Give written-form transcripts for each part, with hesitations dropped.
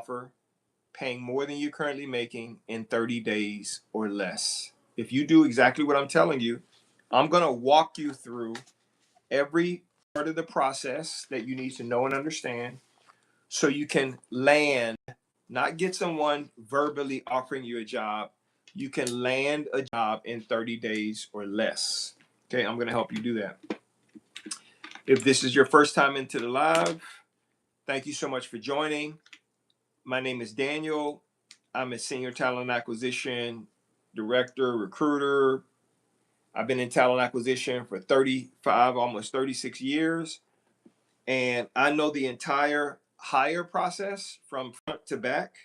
offer paying more than you're currently making in 30 days or less. If you do exactly what I'm telling you, I'm going to walk you through every part of the process that you need to know and understand so you can land, not get someone verbally offering you a job. You can land a job in 30 days or less. Okay, I'm going to help you do that. If this is your first time into the live, thank you so much for joining. My name is Daniel. I'm a senior talent acquisition director, recruiter. I've been in talent acquisition for 35, almost 36 years. And I know the entire hire process from front to back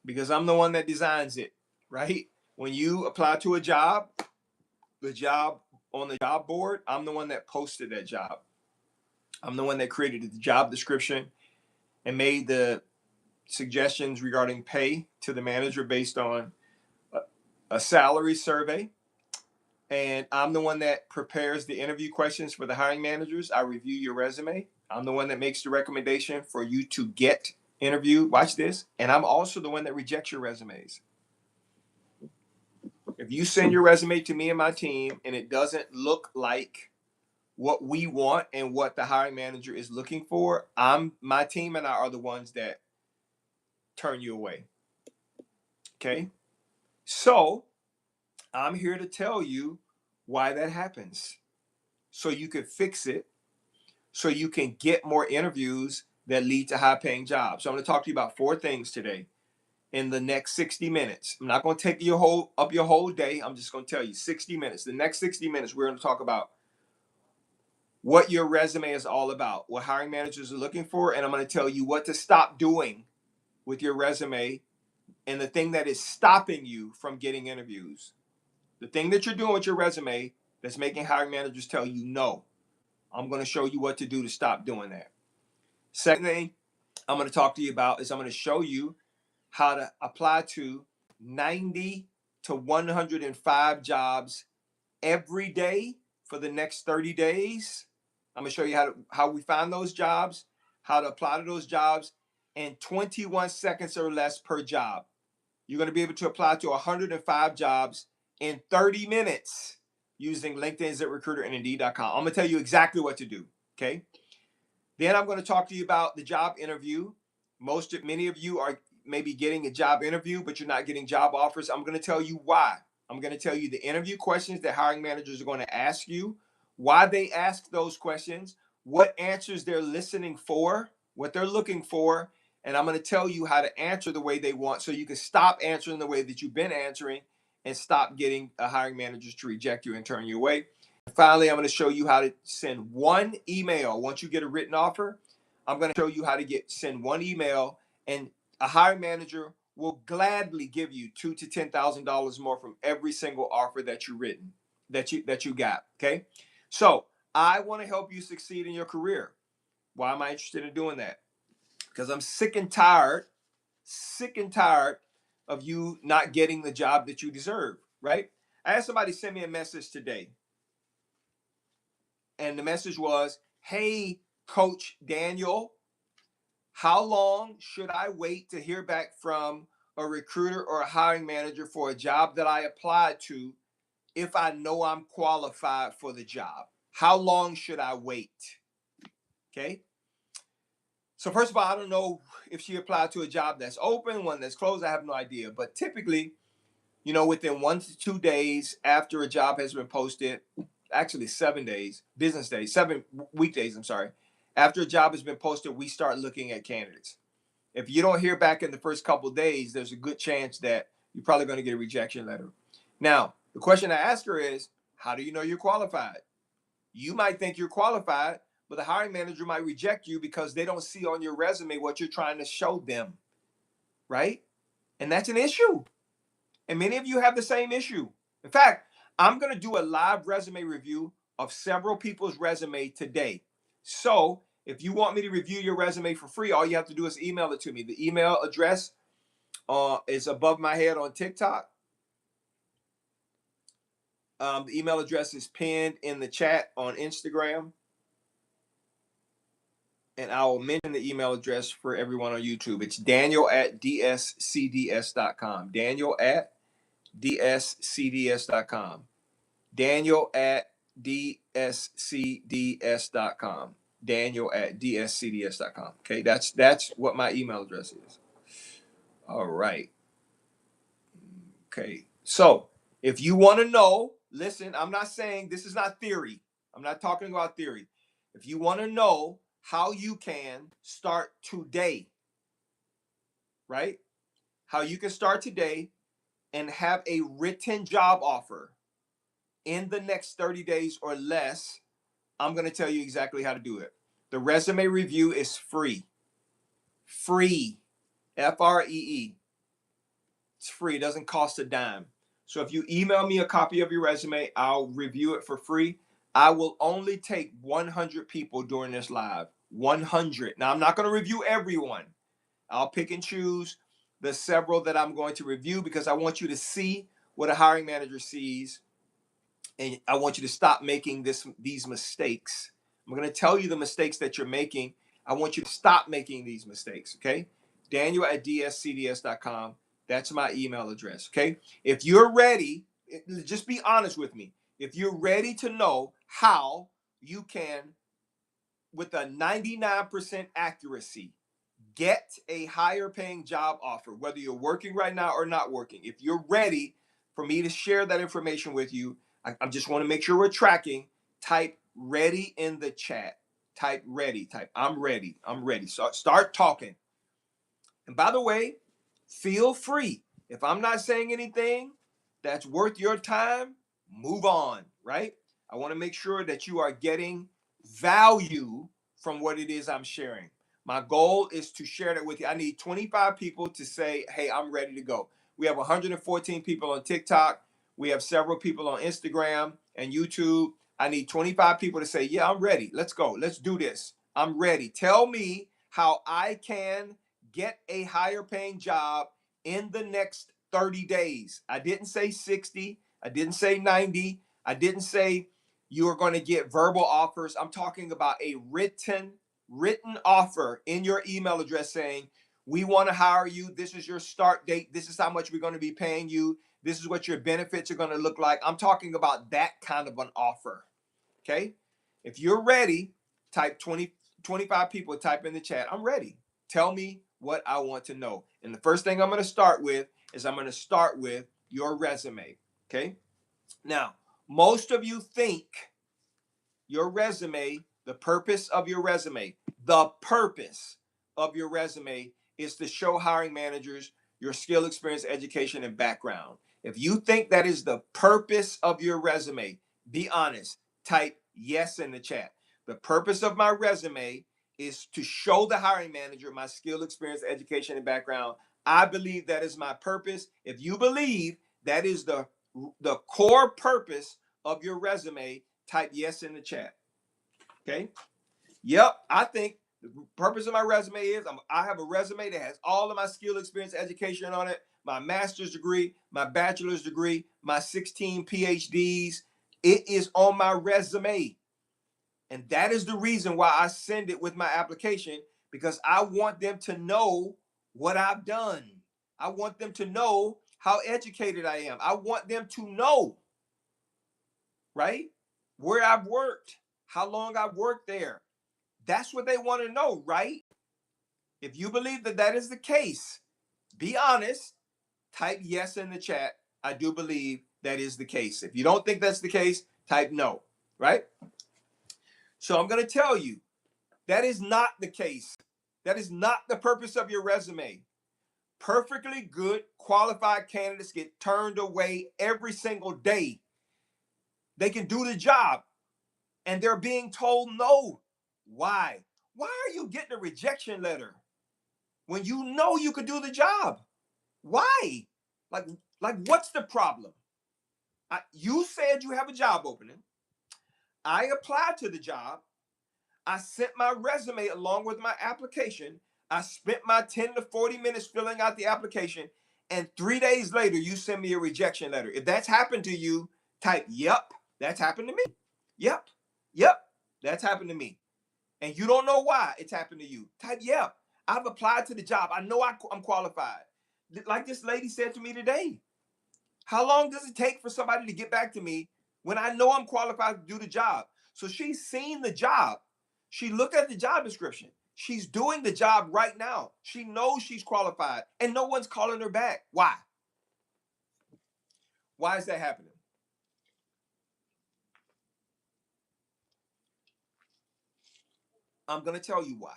because I'm the one that designs it, right? When you apply to a job, the job on the job board, I'm the one that posted that job. I'm the one that created the job description and made the suggestions regarding pay to the manager based on a salary survey. And I'm the one that prepares the interview questions for the hiring managers. I review your resume. I'm the one that makes the recommendation for you to get interviewed. Watch this. And I'm also the one that rejects your resumes. If you send your resume to me and my team and it doesn't look like what we want and what the hiring manager is looking for, my team and I are the ones that turn you away. Okay? So I'm here to tell you why that happens so you can fix it, so you can get more interviews that lead to high paying jobs. So I'm going to talk to you about 4 things today in the next 60 minutes. I'm not going to take your whole day. I'm just going to tell you 60 minutes. The next 60 minutes, we're going to talk about what your resume is all about, what hiring managers are looking for, and I'm going to tell you what to stop doing with your resume and the thing that is stopping you from getting interviews. The thing that you're doing with your resume that's making hiring managers tell you no. I'm going to show you what to do to stop doing that. Second thing I'm going to talk to you about is I'm going to show you how to apply to 90 to 105 jobs every day for the next 30 days. I'm going to show you how we find those jobs, how to apply to those jobs in 21 seconds or less per job. You're going to be able to apply to 105 jobs in 30 minutes using LinkedIn, ZipRecruiter, and Indeed.com. I'm going to tell you exactly what to do, okay? Then I'm going to talk to you about the job interview. Many of you are maybe getting a job interview, but you're not getting job offers. I'm going to tell you why. I'm going to tell you the interview questions that hiring managers are going to ask you, why they ask those questions, what answers they're listening for, what they're looking for, and I'm going to tell you how to answer the way they want so you can stop answering the way that you've been answering and stop getting hiring managers to reject you and turn you away. Finally, I'm going to show you how to send one email. Once you get a written offer, I'm going to show you how to send one email, and a hiring manager will gladly give you $2,000 to $10,000 more from every single offer that you got. Okay, so I want to help you succeed in your career. Why am I interested in doing that? Because I'm sick and tired of you not getting the job that you deserve. Right? I had somebody send me a message today. And the message was, hey, Coach Daniel, how long should I wait to hear back from a recruiter or a hiring manager for a job that I applied to if I know I'm qualified for the job? How long should I wait? Okay. So first of all, I don't know if she applied to a job that's open, one that's closed. I have no idea. But typically, within 1 to 2 days after a job has been posted, actually 7 days, 7 weekdays, I'm sorry. After a job has been posted, we start looking at candidates. If you don't hear back in the first couple of days, there's a good chance that you're probably going to get a rejection letter. Now, the question I ask her is, how do you know you're qualified? You might think you're qualified, but the hiring manager might reject you because they don't see on your resume what you're trying to show them, right? And that's an issue. And many of you have the same issue. In fact, I'm going to do a live resume review of several people's resume today. So if you want me to review your resume for free, all you have to do is email it to me. The email address is above my head on TikTok. The email address is pinned in the chat on Instagram. and I will mention the email address for everyone on YouTube. It's daniel@dscds.com. Daniel@dscds.com. Daniel@dscds.com. Daniel@dscds.com. Okay, that's what my email address is. All right. Okay. So if you want to know, listen, I'm not saying this is not theory. I'm not talking about theory. If you want to know how you can start today, right? How you can start today and have a written job offer in the next 30 days or less, I'm going to tell you exactly how to do it. The resume review is free. Free. Free. It's free. It doesn't cost a dime. So if you email me a copy of your resume, I'll review it for free. I will only take 100 people during this live. 100. Now, I'm not going to review everyone. I'll pick and choose the several that I'm going to review because I want you to see what a hiring manager sees. And I want you to stop making these mistakes. I'm going to tell you the mistakes that you're making. I want you to stop making these mistakes, okay? Daniel@dscds.com. That's my email address, okay? If you're ready, just be honest with me. If you're ready to know how you can, with a 99% accuracy, get a higher paying job offer, whether you're working right now or not working. If you're ready for me to share that information with you, I just want to make sure we're tracking. Type ready in the chat. Type ready. Type I'm ready. I'm ready. So start talking. And by the way, feel free. If I'm not saying anything that's worth your time, move on, right? I want to make sure that you are getting value from what it is I'm sharing. My goal is to share that with you. I need 25 people to say, hey, I'm ready to go. We have 114 people on TikTok. We have several people on Instagram and YouTube. I need 25 people to say, yeah, I'm ready. Let's go. Let's do this. I'm ready. Tell me how I can get a higher paying job in the next 30 days. I didn't say 60. I didn't say 90. I didn't say you are going to get verbal offers. I'm talking about a written offer in your email address saying, we want to hire you. This is your start date. This is how much we're going to be paying you. This is what your benefits are going to look like. I'm talking about that kind of an offer. Okay. If you're ready, type 25 people, type in the chat. I'm ready. Tell me what I want to know. And the first thing I'm going to start with is I'm going to start with your resume. Okay. Now, most of you think your resume, the purpose of your resume is to show hiring managers your skill, experience, education, and background. If you think that is the purpose of your resume, be honest. Type yes in the chat. The purpose of my resume is to show the hiring manager my skill, experience, education, and background. I believe that is my purpose. If you believe that is the core purpose of your resume, type yes in the chat. Okay. Yep. I think the purpose of my resume is I have a resume that has all of my skill, experience, education on it, my master's degree, my bachelor's degree, my 16 PhDs. It is on my resume. And that is the reason why I send it with my application, because I want them to know what I've done. I want them to know how educated I am. I want them to know, right, where I've worked, how long I've worked there. That's what they want to know, right? If you believe that that is the case, be honest. Type yes in the chat. I do believe that is the case. If you don't think that's the case, type no, right? So I'm going to tell you, that is not the case. That is not the purpose of your resume. Perfectly good, qualified candidates get turned away every single day. They can do the job, and they're being told no. Why? Why are you getting a rejection letter when you know you could do the job? Why? Like, what's the problem? You said you have a job opening. I applied to the job. I sent my resume along with my application. I spent my 10 to 40 minutes filling out the application. And 3 days later, you send me a rejection letter. If that's happened to you, type, yep, that's happened to me. Yep, that's happened to me. and you don't know why it's happened to you, type, yeah, I've applied to the job. I know I'm qualified. Like this lady said to me today, how long does it take for somebody to get back to me when I know I'm qualified to do the job? So she's seen the job. She looked at the job description. She's doing the job right now. She knows she's qualified and no one's calling her back. Why? Why is that happening? I'm going to tell you why.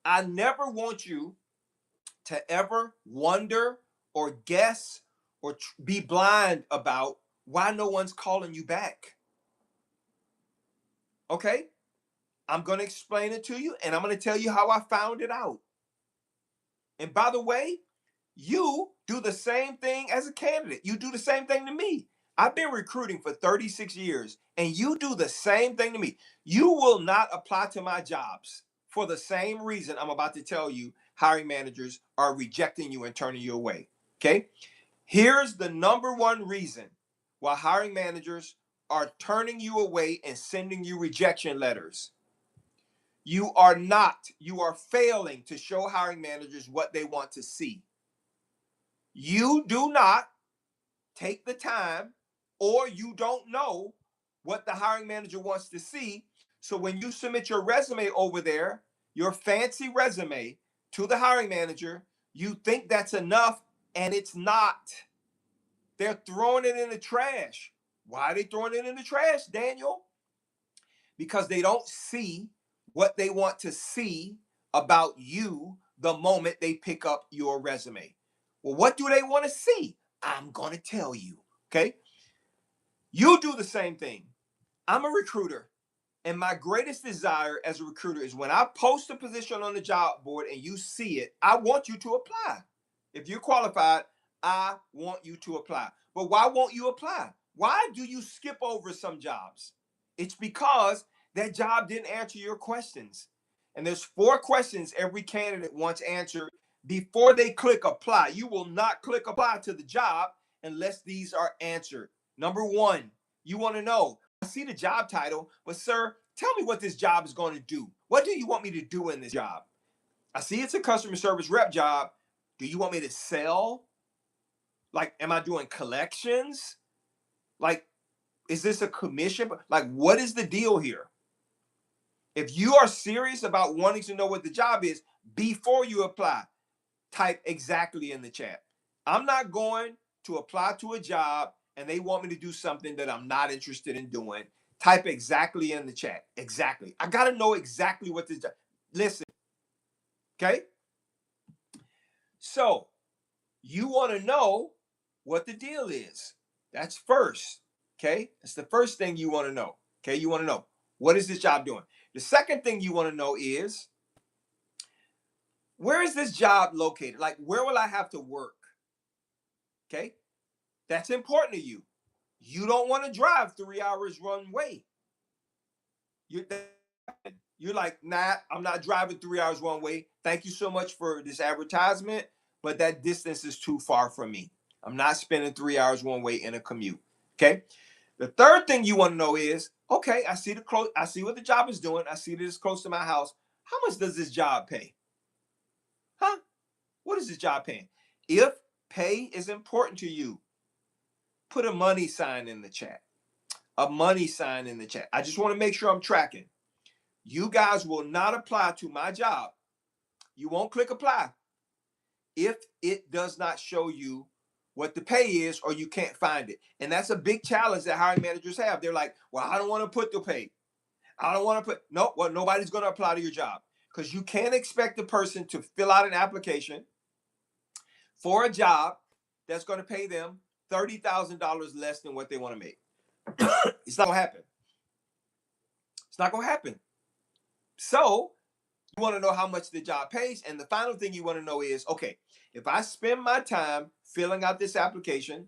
I never want you to ever wonder or guess or be blind about why no one's calling you back. Okay? I'm going to explain it to you and I'm going to tell you how I found it out. And by the way, you do the same thing as a candidate. You do the same thing to me. I've been recruiting for 36 years and you do the same thing to me. You will not apply to my jobs for the same reason I'm about to tell you hiring managers are rejecting you and turning you away. Okay? Here's the number one reason why hiring managers are turning you away and sending you rejection letters. You are failing to show hiring managers what they want to see. You do not take the time, or you don't know what the hiring manager wants to see. So when you submit your resume over there, your fancy resume to the hiring manager, you think that's enough, and it's not. They're throwing it in the trash. Why are they throwing it in the trash, Daniel? Because they don't see what they want to see about you the moment they pick up your resume. Well, what do they want to see? I'm going to tell you. Okay. You do the same thing. I'm a recruiter. And my greatest desire as a recruiter is when I post a position on the job board and you see it, I want you to apply. If you're qualified, I want you to apply. But why won't you apply? Why do you skip over some jobs? It's because that job didn't answer your questions. And there's 4 questions every candidate wants answered before they click apply. You will not click apply to the job unless these are answered. Number 1, you want to know, I see the job title, but sir, tell me what this job is going to do. What do you want me to do in this job? I see it's a customer service rep job. Do you want me to sell? Like, am I doing collections? Like, is this a commission? Like, what is the deal here? If you are serious about wanting to know what the job is before you apply, type exactly in the chat. I'm not going to apply to a job and they want me to do something that I'm not interested in doing. Type exactly in the chat. Exactly. I got to know exactly what this job. Listen. Okay? So, you want to know what the deal is. That's first. Okay? That's the first thing you want to know. Okay? You want to know, what is this job doing? The second thing you want to know is, where is this job located? Like, where will I have to work? Okay? That's important to you. You don't want to drive 3 hours one way. You're like, nah, I'm not driving 3 hours one way. Thank you so much for this advertisement, but that distance is too far from me. I'm not spending 3 hours one way in a commute. Okay? The third thing you want to know is, okay, I see what the job is doing. I see that it's close to my house. How much does this job pay? Huh? What is this job paying? If pay is important to you, put a money sign in the chat. A money sign in the chat. I just want to make sure I'm tracking. You guys will not apply to my job. You won't click apply if it does not show you what the pay is or you can't find it. And that's a big challenge that hiring managers have. They're like, well, I don't want to put the pay. I don't want to put, no, well, nobody's going to apply to your job because you can't expect the person to fill out an application for a job that's going to pay them $30,000 less than what they want to make. It's not going to happen. It's not going to happen. So you want to know how much the job pays. And the final thing you want to know is, okay, if I spend my time filling out this application,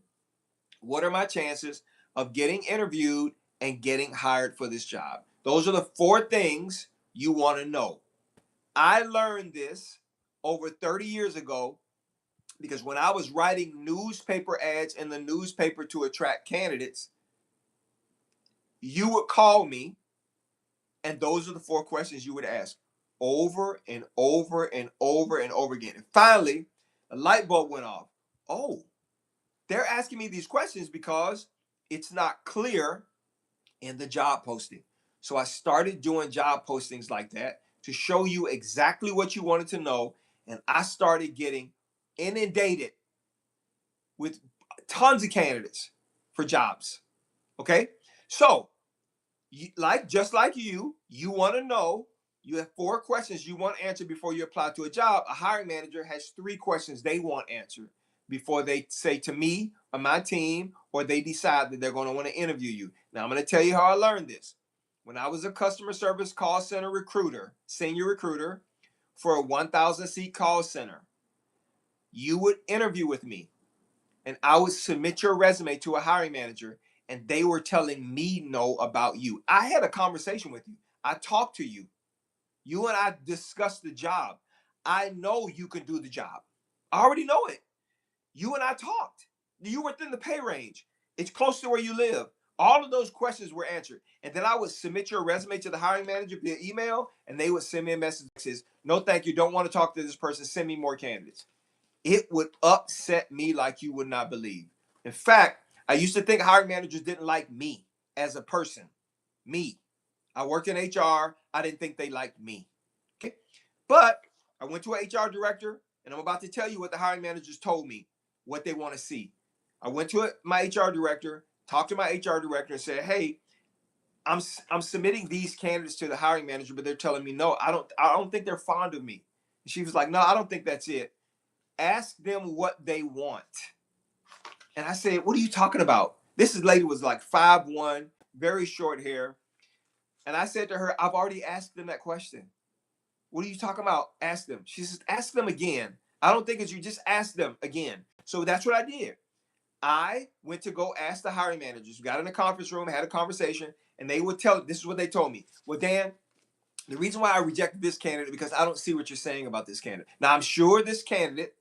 what are my chances of getting interviewed and getting hired for this job? Those are the 4 things you want to know. I learned this over 30 years ago because when I was writing newspaper ads in the newspaper to attract candidates, you would call me And those are the 4 questions you would ask over and over and over and over again. And finally, a light bulb went off. Oh, they're asking me these questions because it's not clear in the job posting. So I started doing job postings like that to show you exactly what you wanted to know. And I started getting inundated with tons of candidates for jobs. Okay. So, just like you want to know, you have 4 questions you want answered before you apply to a job. A hiring manager has 3 questions they want answered before they say to me or my team, or they decide that they're going to want to interview you. Now, I'm going to tell you how I learned this. When I was a customer service call center recruiter, senior recruiter for a 1,000 seat call center, you would interview with me and I would submit your resume to a hiring manager, and they were telling me no about you. I had a conversation with you. I talked to you. You and I discussed the job. I know you can do the job. I already know it. You and I talked. You were within the pay range. It's close to where you live. All of those questions were answered. And then I would submit your resume to the hiring manager via email, and they would send me a message that says, no, thank you. Don't want to talk to this person. Send me more candidates. It would upset me like you would not believe. In fact, I used to think hiring managers didn't like me as a person. Me. I worked in HR. I didn't think they liked me. Okay. But I went to an HR director, and I'm about to tell you what the hiring managers told me, what they want to see. I went to my HR director, talked to my HR director, and said, hey, I'm submitting these candidates to the hiring manager, but they're telling me no, I don't think they're fond of me. And she was like, no, I don't think that's it. Ask them what they want. And I said, what are you talking about? This lady was like 5'1", very short hair. And I said to her, I've already asked them that question. What are you talking about? Ask them. She says, ask them again. I don't think it's you, just ask them again. So that's what I did. I went to go ask the hiring managers. We got in a conference room, had a conversation, and they would this is what they told me. Well, Dan, the reason why I rejected this candidate because I don't see what you're saying about this candidate. Now, I'm sure this candidate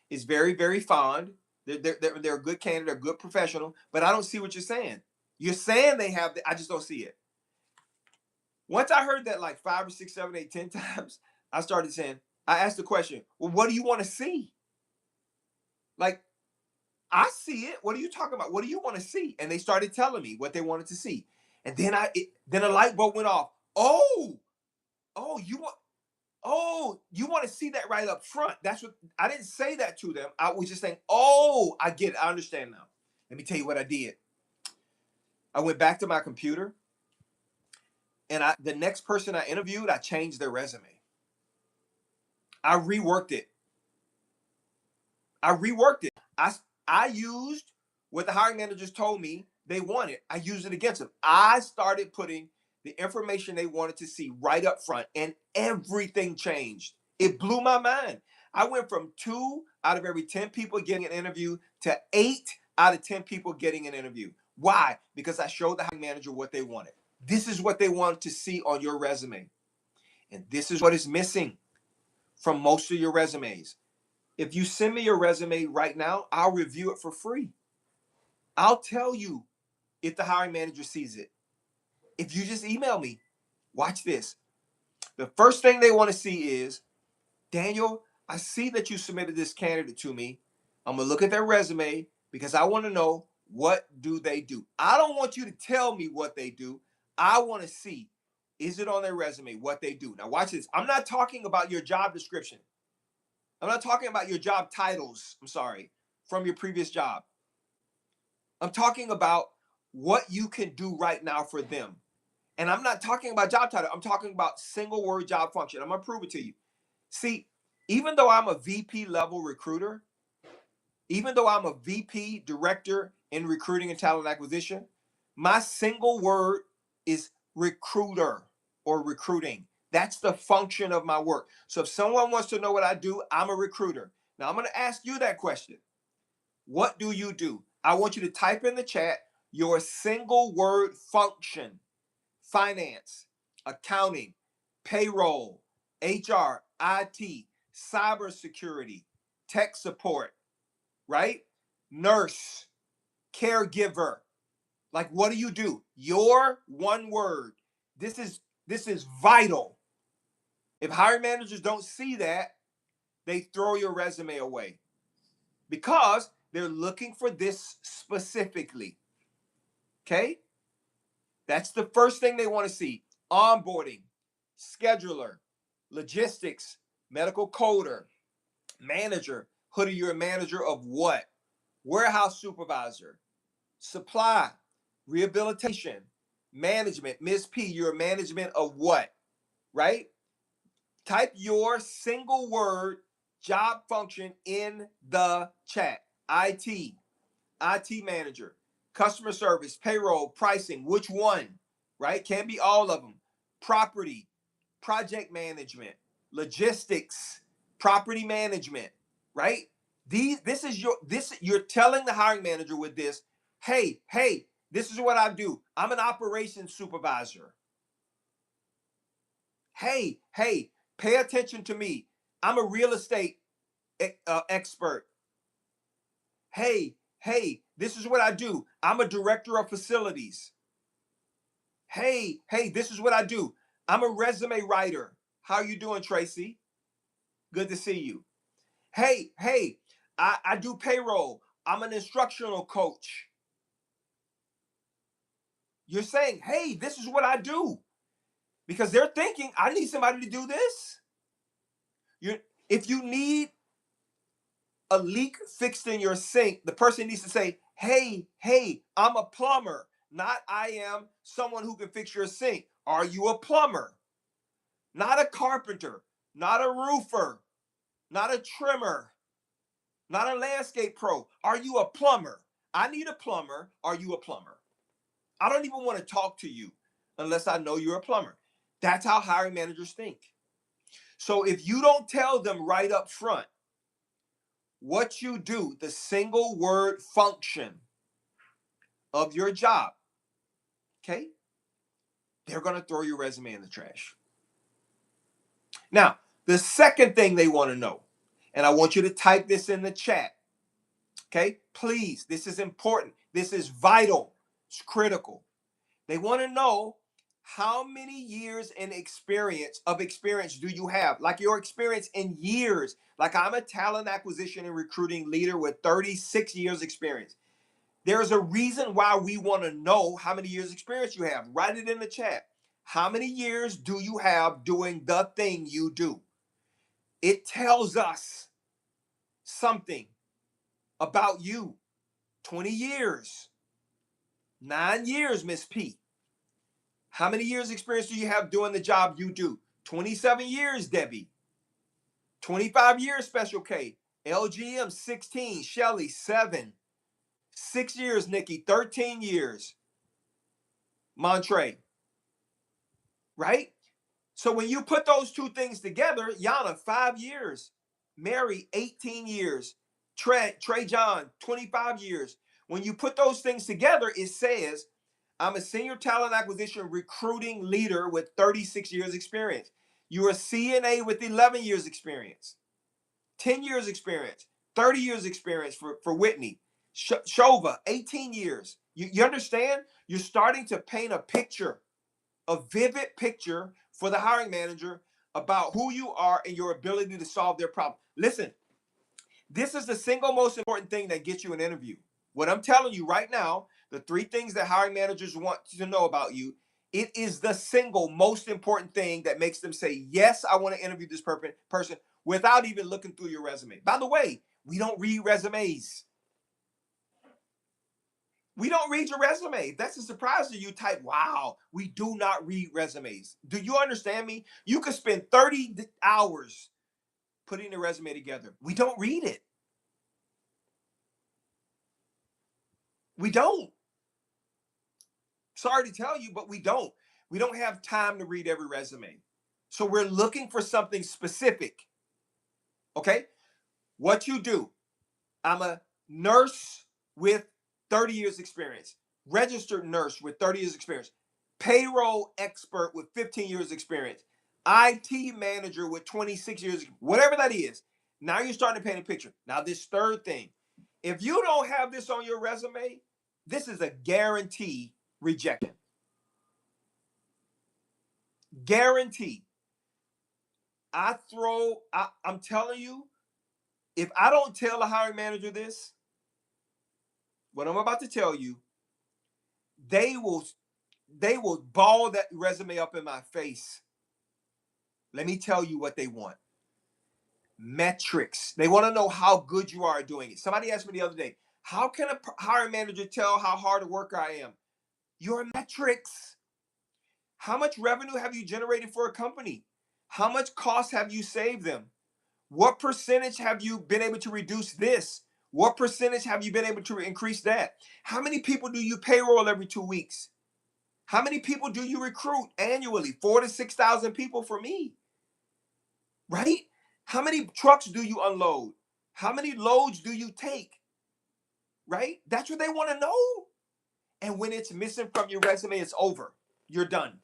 is very, very fond. They're a good candidate, a good professional, but I don't see what you're saying. You're saying they have, I just don't see it. Once I heard that like 5 or 6, 7, 8, 10 times, I started saying, I asked the question, well, what do you want to see? Like, I see it. What are you talking about? What do you want to see? And they started telling me what they wanted to see. And then then a light bulb went off. Oh, you want to see that right up front. That's what I didn't say that to them. I was just saying, oh, I get it. I understand now. Let me tell you what I did. I went back to my computer, and the next person I interviewed, I changed their resume. I reworked it. I used what the hiring managers told me they wanted. I used it against them. I started putting the information they wanted to see right up front, and everything changed. It blew my mind. I went from 2 out of every 10 people getting an interview to 8 out of 10 people getting an interview. Why? Because I showed the hiring manager what they wanted. This is what they wanted to see on your resume. And this is what is missing from most of your resumes. If you send me your resume right now, I'll review it for free. I'll tell you if the hiring manager sees it. If you just email me, watch this. The first thing they want to see is, Daniel, I see that you submitted this candidate to me. I'm going to look at their resume because I want to know, what do they do? I don't want you to tell me what they do. I want to see, is it on their resume, what they do? Now watch this. I'm not talking about your job description. I'm not talking about your job titles, from your previous job. I'm talking about what you can do right now for them. And I'm not talking about job title. I'm talking about single word job function. I'm going to prove it to you. See, even though I'm a VP level recruiter, even though I'm a VP director in recruiting and talent acquisition, my single word is recruiter or recruiting. That's the function of my work. So if someone wants to know what I do, I'm a recruiter. Now I'm going to ask you that question. What do you do? I want you to type in the chat your single word function: finance, accounting, payroll, HR, IT, cybersecurity, tech support, right? Nurse, caregiver. Like, what do you do? Your one word. This is This is vital. If hiring managers don't see that, they throw your resume away because they're looking for this specifically. Okay? That's the first thing they want to see. Onboarding, scheduler, logistics, medical coder, manager. Hoodie, you're a manager of what? Warehouse supervisor, supply, rehabilitation, management. Ms. P, you're a management of what? Right? Type your single word job function in the chat. IT manager, customer service, payroll, pricing, which one, right? Can't be all of them. Property, project management, logistics, property management, right? You're telling the hiring manager with this, hey, this is what I do. I'm an operations supervisor. Hey, pay attention to me. I'm a real estate expert. Hey, this is what I do. I'm a director of facilities. Hey, this is what I do. I'm a resume writer. How are you doing, Tracy? Good to see you. Hey, I do payroll. I'm an instructional coach. You're saying, hey, this is what I do. Because they're thinking, I need somebody to do this. If you need a leak fixed in your sink, the person needs to say, hey, I'm a plumber, not I am someone who can fix your sink. Are you a plumber? Not a carpenter, not a roofer, not a trimmer, not a landscape pro. Are you a plumber? I need a plumber. Are you a plumber? I don't even want to talk to you unless I know you're a plumber. That's how hiring managers think. So if you don't tell them right up front what you do, the single word function of your job, okay, they're going to throw your resume in the trash. Now, the second thing they want to know, and I want you to type this in the chat, okay? Please, this is important. This is vital. It's critical. They want to know how many years of experience do you have? Like your experience in years. Like I'm a talent acquisition and recruiting leader with 36 years experience. There's a reason why we want to know how many years experience you have. Write it in the chat. How many years do you have doing the thing you do? It tells us something about you. 20 years. 9 years, Miss P. How many years experience do you have doing the job you do? 27 years, Debbie. 25 years, Special K. LGM, 16. Shelly, 7. 6 years, Nikki. 13 years. Montre. Right? So when you put those two things together, Yana, 5 years. Mary, 18 years. Trey John, 25 years. When you put those things together, it says, I'm a senior talent acquisition recruiting leader with 36 years experience. You're a CNA with 11 years experience, 10 years experience, 30 years experience for Whitney. Shova, 18 years. You understand? You're starting to paint a picture, a vivid picture for the hiring manager about who you are and your ability to solve their problem. Listen, this is the single most important thing that gets you an interview. What I'm telling you right now, the 3 things that hiring managers want to know about you, it is the single most important thing that makes them say, yes, I want to interview this person without even looking through your resume. By the way, we don't read resumes. We don't read your resume. If that's a surprise to you, type, wow, we do not read resumes. Do you understand me? You could spend 30 hours putting a resume together. We don't read it. We don't. Sorry to tell you, but we don't. We don't have time to read every resume. So we're looking for something specific. Okay? What you do, I'm a nurse with 30 years experience, registered nurse with 30 years experience, payroll expert with 15 years experience, IT manager with 26 years, whatever that is. Now you're starting to paint a picture. Now this third thing, if you don't have this on your resume, this is a guarantee rejection. Guarantee. I'm telling you, if I don't tell a hiring manager this, what I'm about to tell you, they will ball that resume up in my face. Let me tell you what they want. Metrics. They want to know how good you are at doing it. Somebody asked me the other day, how can a hiring manager tell how hard a worker I am? Your metrics. How much revenue have you generated for a company? How much cost have you saved them? What percentage have you been able to reduce this? What percentage have you been able to increase that? How many people do you payroll every 2 weeks? How many people do you recruit annually? 4 to 6,000 people for me, right? How many trucks do you unload? How many loads do you take? Right? That's what they want to know. And when it's missing from your resume, it's over. You're done.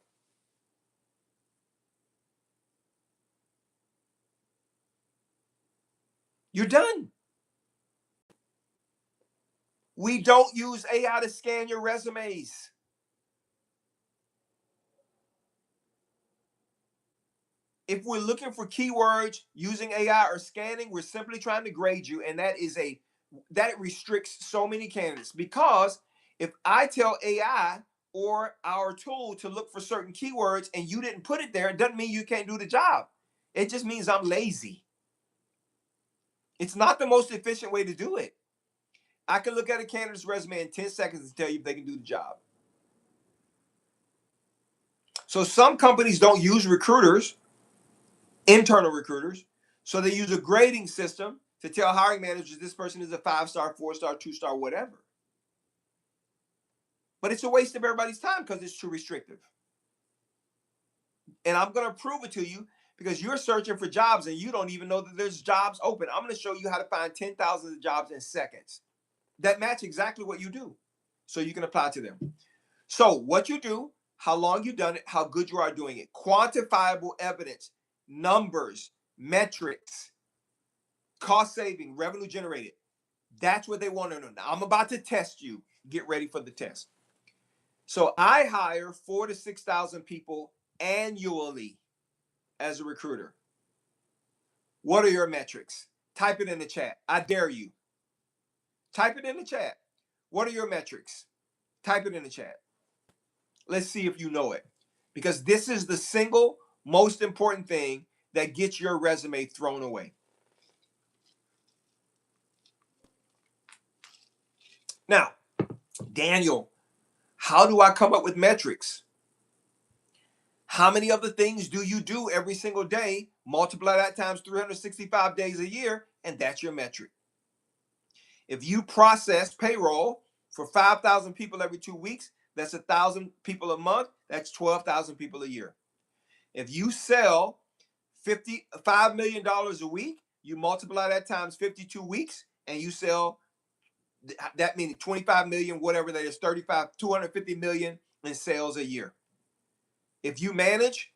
You're done. We don't use AI to scan your resumes. If we're looking for keywords using AI or scanning, we're simply trying to grade you, and that restricts so many candidates. Because if I tell AI or our tool to look for certain keywords and you didn't put it there, it doesn't mean you can't do the job. It just means I'm lazy. It's not the most efficient way to do it. I can look at a candidate's resume in 10 seconds and tell you if they can do the job. So some companies don't use recruiters, internal recruiters. So they use a grading system to tell hiring managers this person is a 5-star, 4-star, 2-star, whatever. But it's a waste of everybody's time because it's too restrictive. And I'm going to prove it to you because you're searching for jobs and you don't even know that there's jobs open. I'm going to show you how to find 10,000 jobs in seconds that match exactly what you do so you can apply to them. So what you do, how long you've done it, how good you are doing it, quantifiable evidence, numbers, metrics, cost saving, revenue generated. That's what they want to know. Now I'm about to test you. Get ready for the test. So I hire 4 to 6,000 people annually as a recruiter. What are your metrics? Type it in the chat. I dare you. Type it in the chat. What are your metrics? Type it in the chat. Let's see if you know it. Because this is the single most important thing that gets your resume thrown away. Now, Daniel, how do I come up with metrics? How many of the things do you do every single day? Multiply that times 365 days a year, and that's your metric. If you process payroll for 5,000 people every 2 weeks, that's 1,000 people a month, that's 12,000 people a year. If you sell $5 million a week, you multiply that times 52 weeks, and you sell that means 25 million, whatever that is, 250 million in sales a year. If you manage,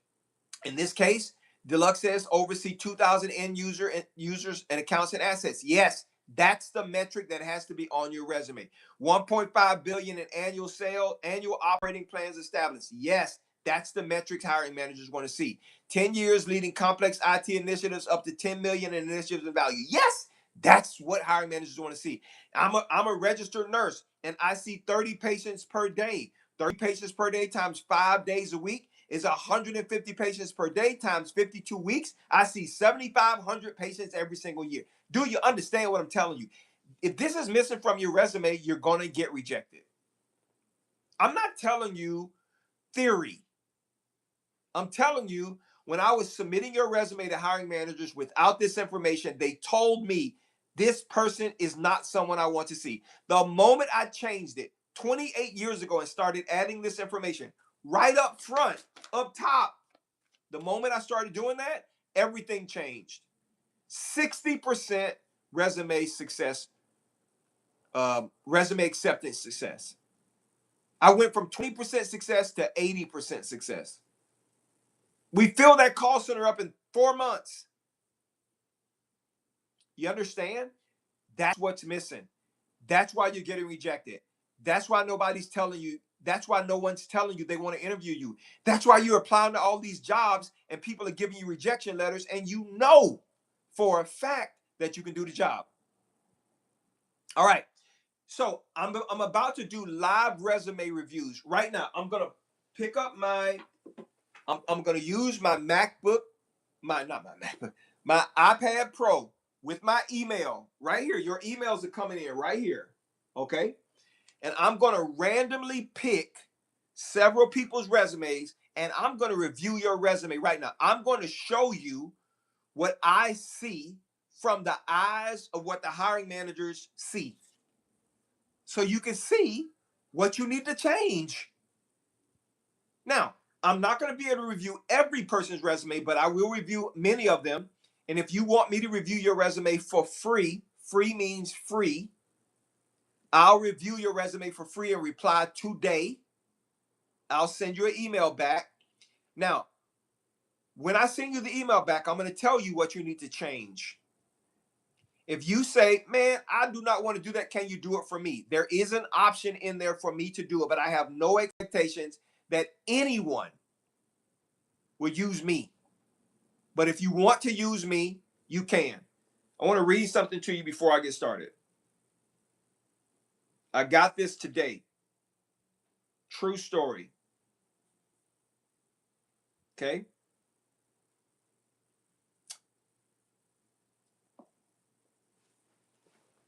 in this case, Deluxe says oversee 2,000 end users and accounts and assets. Yes, that's the metric that has to be on your resume. 1.5 billion in annual operating plans established. Yes, that's the metrics hiring managers want to see. 10 years leading complex IT initiatives up to 10 million in initiatives and value. Yes, that's what hiring managers want to see. I'm a registered nurse and I see 30 patients per day. 30 patients per day times 5 days a week is 150 patients per day times 52 weeks. I see 7,500 patients every single year. Do you understand what I'm telling you? If this is missing from your resume, you're going to get rejected. I'm not telling you theory. I'm telling you, when I was submitting your resume to hiring managers without this information, they told me this person is not someone I want to see. The moment I changed it 28 years ago and started adding this information right up front, up top, the moment I started doing that, everything changed. 60% resume success, resume acceptance success. I went from 20% success to 80% success. We filled that call center up in 4 months. You understand? That's what's missing. That's why you're getting rejected. That's why nobody's telling you That's why no one's telling you they want to interview you. That's why you're applying to all these jobs and people are giving you rejection letters, and you know for a fact that you can do the job. All right. So I'm about to do live resume reviews right now. I'm gonna pick up I'm gonna use my MacBook, not my MacBook, my iPad Pro with my email right here. Your emails are coming in right here. Okay. And I'm gonna randomly pick several people's resumes and I'm gonna review your resume right now. I'm gonna show you what I see from the eyes of what the hiring managers see. So you can see what you need to change. Now, I'm not going to be able to review every person's resume, but I will review many of them. And if you want me to review your resume for free, free means free, I'll review your resume for free and reply today. I'll send you an email back. Now, when I send you the email back, I'm going to tell you what you need to change. If you say, man, I do not want to do that, can you do it for me? There is an option in there for me to do it, but I have no expectations that anyone will use me. But if you want to use me, you can. I want to read something to you before I get started. I got this today. True story. Okay.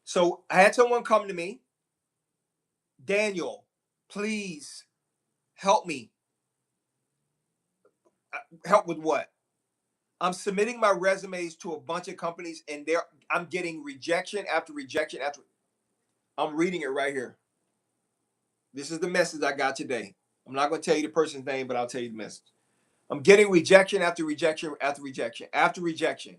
So I had someone come to me. Daniel, please help me. Help with what? I'm submitting my resumes to a bunch of companies and I'm getting rejection after rejection after. I'm reading it right here. This is the message I got today. I'm not going to tell you the person's name, but I'll tell you the message. I'm getting rejection after rejection after rejection after rejection.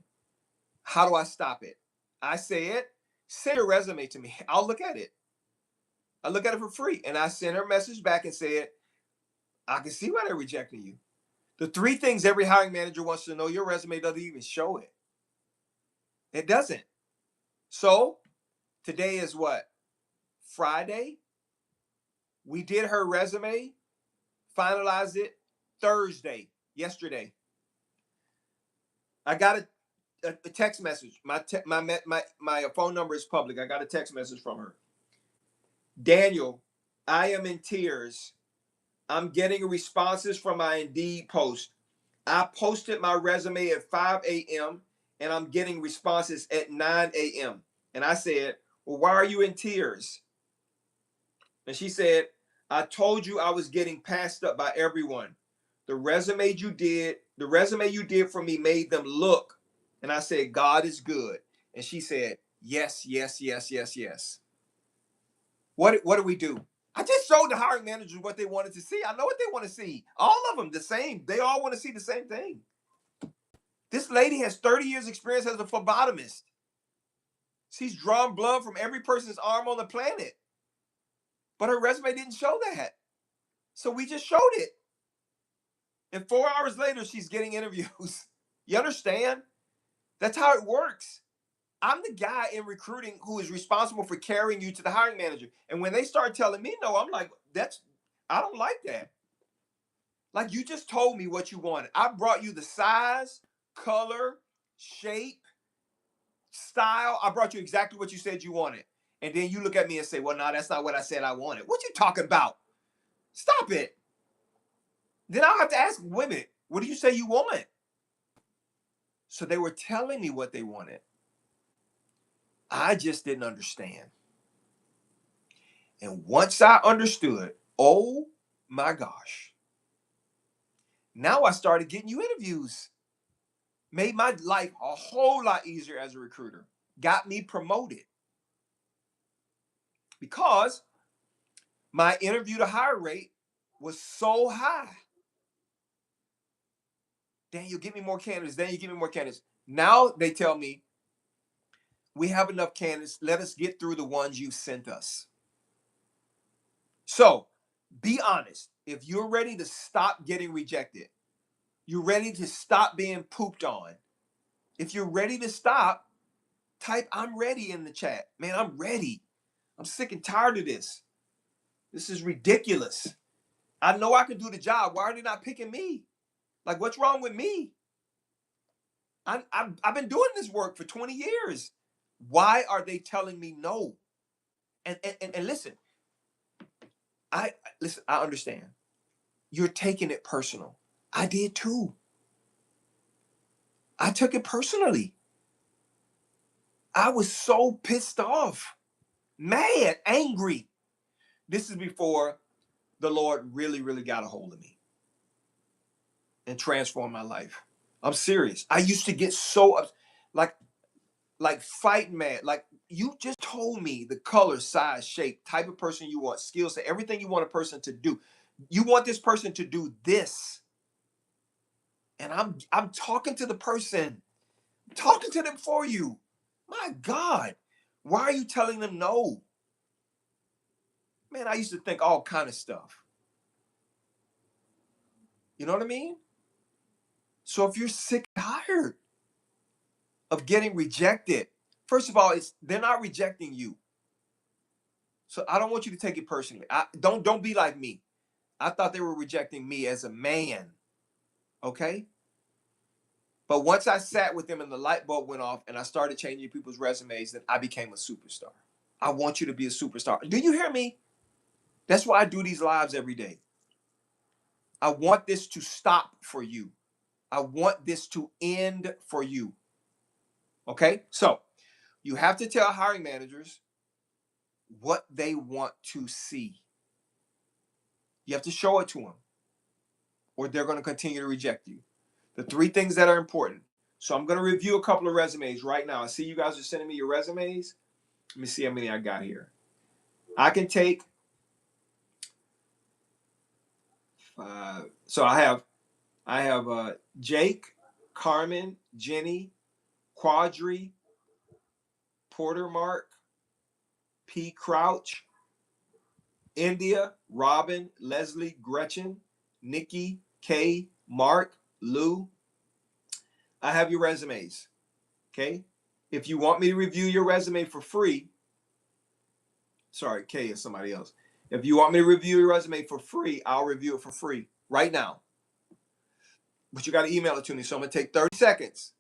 How do I stop it? I said, send your resume to me. I'll look at it. I look at it for free. And I sent her a message back and said, I can see why they're rejecting you. The three things every hiring manager wants to know, your resume doesn't even show it. It doesn't. So today is what? Friday. We did her resume, finalized it Thursday, yesterday. I got a text message. My phone number is public. I got a text message from her. Daniel, I am in tears. I'm getting responses from my Indeed post. I posted my resume at 5 a.m. and I'm getting responses at 9 a.m. And I said, well, why are you in tears? And she said, I told you I was getting passed up by everyone. The resume you did for me made them look. And I said, God is good. And she said, yes, yes, yes, yes, yes. What do we do? I just showed the hiring managers what they wanted to see. I know what they want to see. All of them the same. They all want to see the same thing. This lady has 30 years experience as a phlebotomist. She's drawn blood from every person's arm on the planet. But her resume didn't show that. So we just showed it. And 4 hours later, she's getting interviews. You understand? That's how it works. I'm the guy in recruiting who is responsible for carrying you to the hiring manager. And when they start telling me no, I'm like, I don't like that. Like, you just told me what you wanted. I brought you the size, color, shape, style. I brought you exactly what you said you wanted. And then you look at me and say, well, no, that's not what I said I wanted. What you talking about? Stop it. Then I'll have to ask women, what do you say you want? So they were telling me what they wanted. I just didn't understand. And once I understood, oh my gosh. Now I started getting you interviews. Made my life a whole lot easier as a recruiter. Got me promoted. Because my interview to hire rate was so high. Daniel, give me more candidates. Daniel, give me more candidates. Now they tell me, we have enough candidates. Let us get through the ones you sent us. So be honest. If you're ready to stop getting rejected, you're ready to stop being pooped on. If you're ready to stop, type I'm ready in the chat. Man, I'm ready. I'm sick and tired of this. This is ridiculous. I know I can do the job. Why are they not picking me? Like, what's wrong with me? I've been doing this work for 20 years. Why are they telling me no? And listen, I listen, I understand. You're taking it personal. I did too. I took it personally. I was so pissed off, mad, angry. This is before the Lord really, really got a hold of me and transformed my life. I'm serious. I used to get so like fight mad. Like, you just told me the color, size, shape, type of person you want, skill set, everything you want a person to do. You want this person to do this. And I'm talking to the person, talking to them for you. My God. Why are you telling them no? Man, I used to think all kind of stuff. You know what I mean? So if you're sick and tired of getting rejected, first of all, they're not rejecting you. So I don't want you to take it personally. Don't be like me. I thought they were rejecting me as a man. Okay? But once I sat with them and the light bulb went off and I started changing people's resumes, then I became a superstar. I want you to be a superstar. Do you hear me? That's why I do these lives every day. I want this to stop for you. I want this to end for you. Okay? So you have to tell hiring managers what they want to see. You have to show it to them, or they're going to continue to reject you. The three things that are important. So I'm going to review a couple of resumes right now. I see you guys are sending me your resumes. Let me see how many I got here. I can take so I have Jake, Carmen, Jenny, Quadri, Porter Mark, P. Crouch, India, Robin, Leslie, Gretchen, Nikki, Kay, Mark, Lou. I have your resumes. Okay? If you want me to review your resume for free, sorry, Kay is somebody else. If you want me to review your resume for free, I'll review it for free right now. But you got to email it to me. So I'm going to take 30 seconds.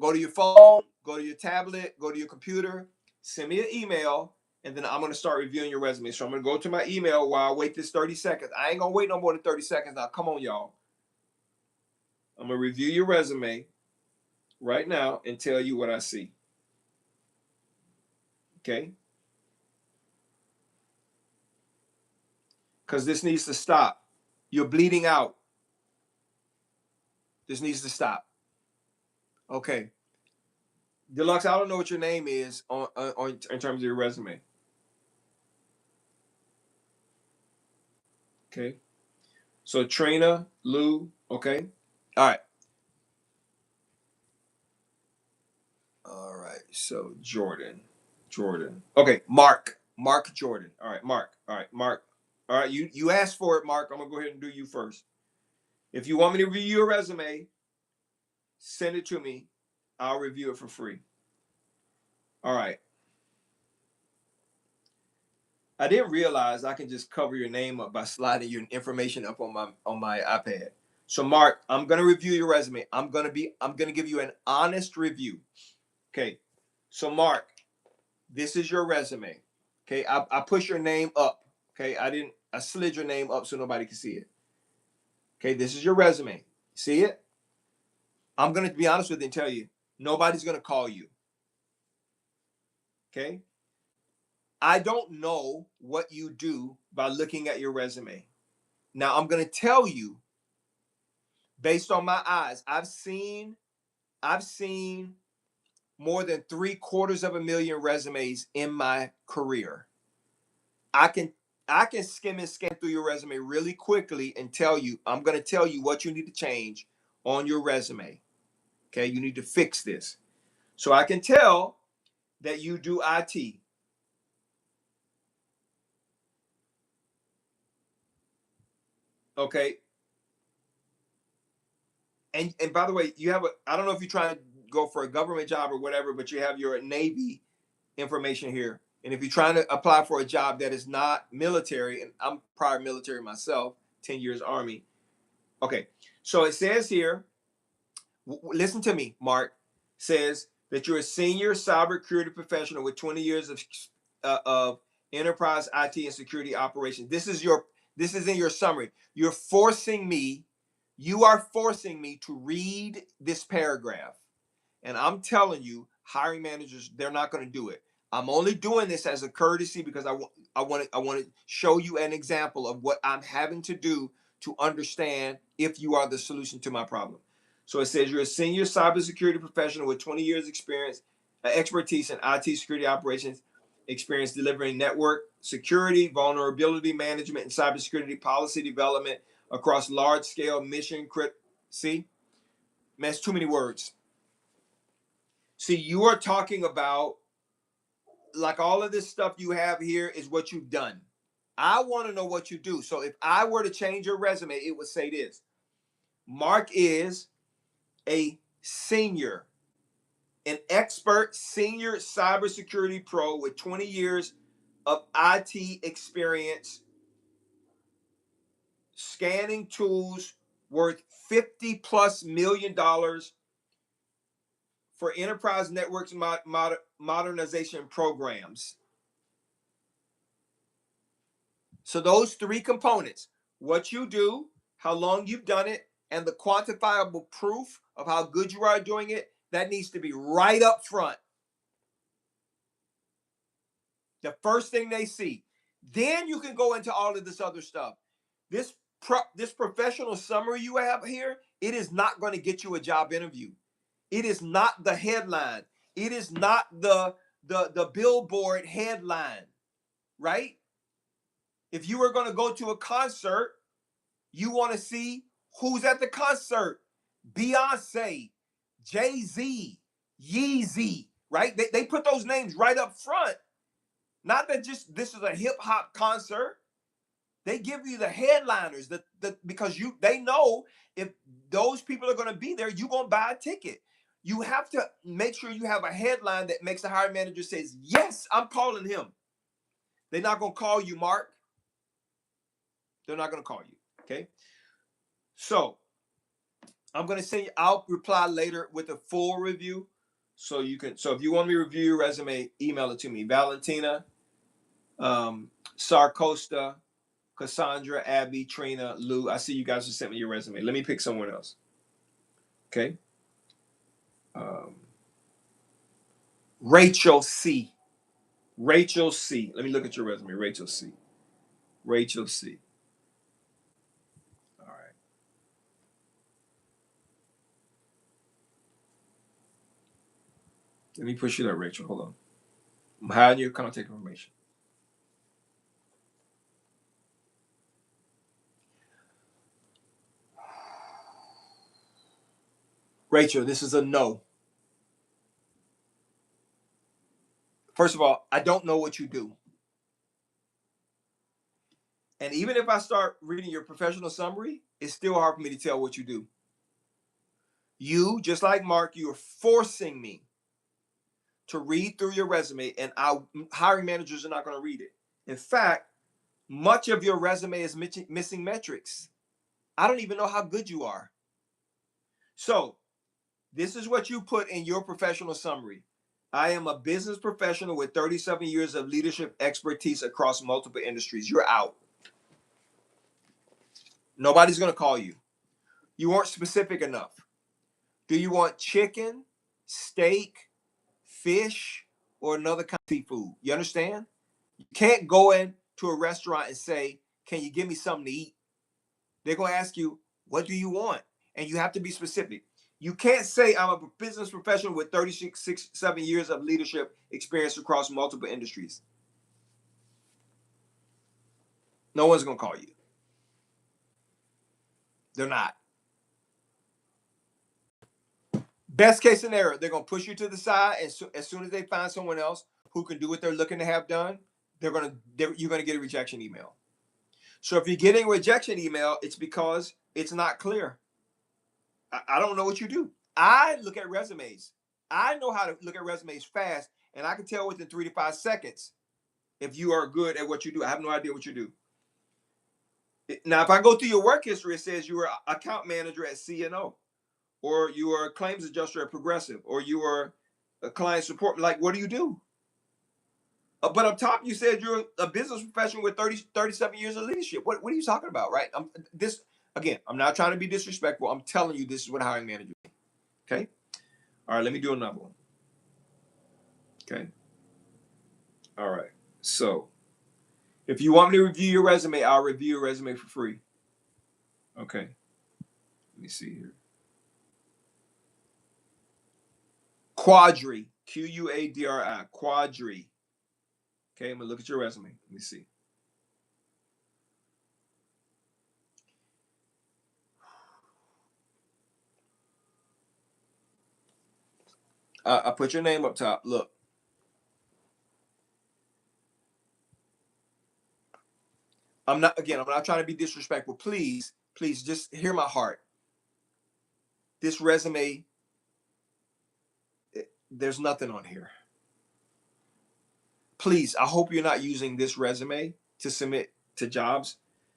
Go to your phone, go to your tablet, go to your computer, send me an email, and then I'm going to start reviewing your resume. So I'm going to go to my email while I wait this 30 seconds. I ain't going to wait no more than 30 seconds. Now, come on, y'all. I'm going to review your resume right now and tell you what I see. Okay? Because this needs to stop. You're bleeding out. This needs to stop. Okay. Deluxe, I don't know what your name is on in terms of your resume. Okay. So Trina, Lou, okay. All right. All right. So Jordan. Okay, Mark Jordan. All right, Mark. All right, Mark. All right, you asked for it, Mark. I'm gonna go ahead and do you first. If you want me to review your resume, send it to me. I'll review it for free. All right. I didn't realize I can just cover your name up by sliding your information up on my iPad. So Mark, I'm gonna review your resume. I'm gonna give you an honest review. Okay. So Mark, this is your resume. Okay, I push your name up. Okay, I slid your name up so nobody can see it. Okay, this is your resume. See it? I'm gonna be honest with you and tell you, nobody's gonna call you. Okay? I don't know what you do by looking at your resume. Now I'm gonna tell you, based on my eyes, I've seen more than 750,000 resumes in my career. I can skim and scan through your resume really quickly and tell you, I'm going to tell you what you need to change on your resume. Okay, you need to fix this. So I can tell that you do IT. Okay. And by the way, you have I don't know if you're trying to go for a government job or whatever, but you have your Navy information here. And if you're trying to apply for a job that is not military, and I'm prior military myself, 10 years Army. Okay, so it says here, listen to me, Mark, says that you're a senior cybersecurity professional with 20 years of enterprise IT and security operations. This is in your summary. You are forcing me to read this paragraph. And I'm telling you, hiring managers, they're not going to do it. I'm only doing this as a courtesy because I want to show you an example of what I'm having to do to understand if you are the solution to my problem. So it says you're a senior cybersecurity professional with 20 years experience, expertise in IT security operations, experience delivering network security, vulnerability management, and cybersecurity policy development across large scale mission crit. See, man, it's too many words. See, you are talking about, like, all of this stuff you have here is what you've done. I want to know what you do. So if I were to change your resume, it would say this: Mark is a senior, an expert senior cybersecurity pro with 20 years of IT experience, scanning tools worth $50+ million for enterprise networks modernization programs. So those three components: what you do, how long you've done it, and the quantifiable proof of how good you are doing it, that needs to be right up front. The first thing they see. Then you can go into all of this other stuff. This professional summary you have here, it is not going to get you a job interview. It is not the headline. It is not the billboard headline, right? If you were going to go to a concert, you want to see who's at the concert. Beyonce, Jay-Z, Yeezy, right? They put those names right up front. Not that just this is a hip hop concert. They give you the headliners because they know if those people are going to be there, you're going to buy a ticket. You have to make sure you have a headline that makes the hiring manager says, yes, I'm calling him. They're not going to call you, Mark. They're not going to call you. Okay. So I'm going to say I'll reply later with a full review. So if you want me to review your resume, email it to me. Valentina, Sarcosta, Cassandra, Abby, Trina, Lou. I see you guys have sent me your resume. Let me pick someone else. Okay. Rachel C. Rachel C. Let me look at your resume. Rachel C. Rachel C. All right. Let me push you there, Rachel. Hold on. I'm hiding your contact information. Rachel, this is a no. First of all, I don't know what you do. And even if I start reading your professional summary, it's still hard for me to tell what you do. You, just like Mark, you are forcing me to read through your resume, and hiring managers are not going to read it. In fact, much of your resume is missing metrics. I don't even know how good you are. So this is what you put in your professional summary. I am a business professional with 37 years of leadership expertise across multiple industries. You're out. Nobody's going to call you. You weren't specific enough. Do you want chicken, steak, fish, or another kind of seafood? You understand? You can't go into a restaurant and say, can you give me something to eat? They're going to ask you, what do you want? And you have to be specific. You can't say I'm a business professional with 7 years of leadership experience across multiple industries. No one's going to call you. They're not. Best case scenario, they're going to push you to the side, and as soon as they find someone else who can do what they're looking to have done, you're going to get a rejection email. So if you're getting a rejection email, it's because it's not clear. I don't know what you do. I look at resumes. I know how to look at resumes fast, and I can tell within 3 to 5 seconds if you are good at what you do. I have no idea what you do. Now, if I go through your work history, it says you were account manager at CNO, or you were a claims adjuster at Progressive, or you were a client support. Like, what do you do? But up top, you said you're a business professional with 37 years of leadership. What are you talking about, right? I'm not trying to be disrespectful. I'm telling you, this is what a hiring manager is. Okay? All right, let me do another one. Okay? All right. So, if you want me to review your resume, I'll review your resume for free. Okay. Let me see here. Quadri, Quadri, Quadri. Okay, I'm gonna look at your resume. Let me see. I put your name up top. Look. I'm not trying to be disrespectful. Please, just hear my heart. This resume, there's nothing on here. Please, I hope you're not using this resume to submit to jobs,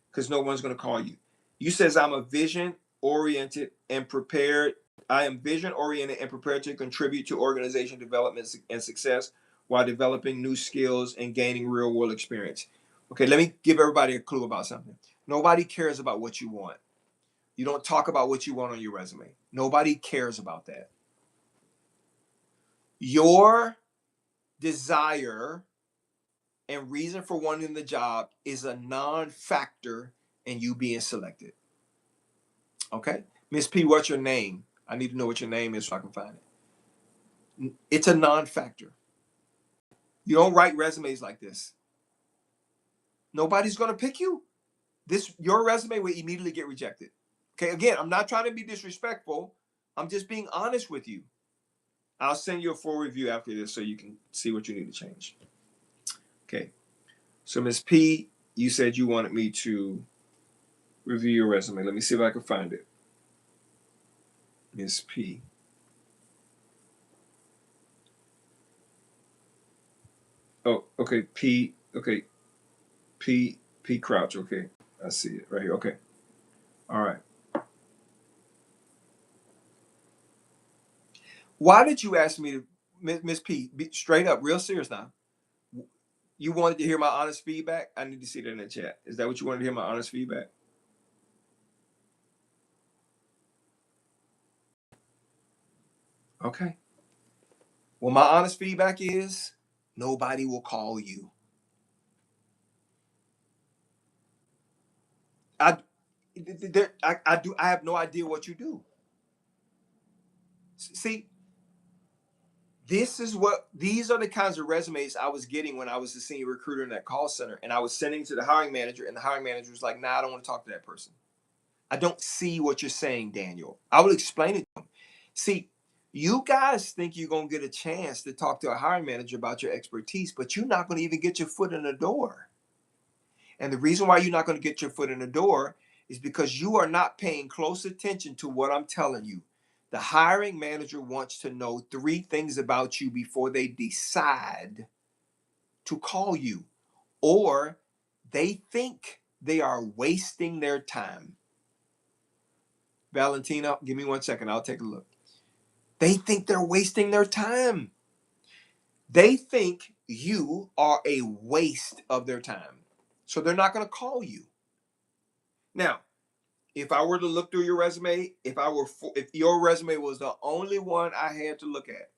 because no one's going to call you. You says I'm a vision oriented and prepared. I am vision oriented and prepared to contribute to organization development and success while developing new skills and gaining real world experience. Okay, let me give everybody a clue about something. Nobody cares about what you want. You don't talk about what you want on your resume. Nobody cares about that. Your desire and reason for wanting the job is a non-factor in you being selected. Okay? Miss P, what's your name? I need to know what your name is so I can find it. It's a non-factor. You don't write resumes like this. Nobody's going to pick you. Your resume will immediately get rejected. Okay, again, I'm not trying to be disrespectful. I'm just being honest with you. I'll send you a full review after this so you can see what you need to change. Okay. So Ms. P, you said you wanted me to review your resume. Let me see if I can find it. Ms. P. Oh, okay. P. Okay. P. Crouch. Okay. I see it right here. Okay. All right. Why did you ask me to, Ms. P, be straight up, real serious now? You wanted to hear my honest feedback? I need to see that in the chat. Is that what you wanted to hear, my honest feedback? Okay. Well, my honest feedback is nobody will call you. I have no idea what you do. See, these are the kinds of resumes I was getting when I was the senior recruiter in that call center, and I was sending to the hiring manager, and the hiring manager was like, "Nah, I don't want to talk to that person. I don't see what you're saying, Daniel." I will explain it to him. See, you guys think you're gonna get a chance to talk to a hiring manager about your expertise, but you're not gonna even get your foot in the door. And the reason why you're not going to get your foot in the door is because you are not paying close attention to what I'm telling you. The hiring manager wants to know 3 things about you before they decide to call you, or they think they are wasting their time. Valentina, give me 1 second. I'll take a look. They think they're wasting their time. They think you are a waste of their time. So they're not going to call you. Now, if I were to look through your resume, if your resume was the only one I had to look at,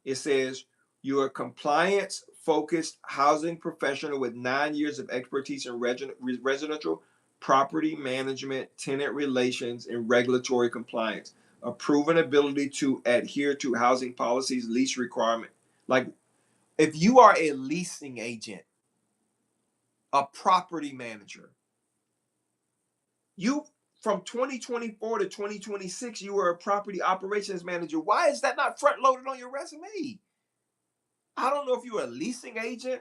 it says you're a compliance focused housing professional with 9 years of expertise in residential property management, tenant relations, and regulatory compliance, a proven ability to adhere to housing policies, lease requirement. Like, if you are a leasing agent, a property manager, you from 2024 to 2026, you were a property operations manager. Why is that not front loaded on your resume? I don't know if you're a leasing agent,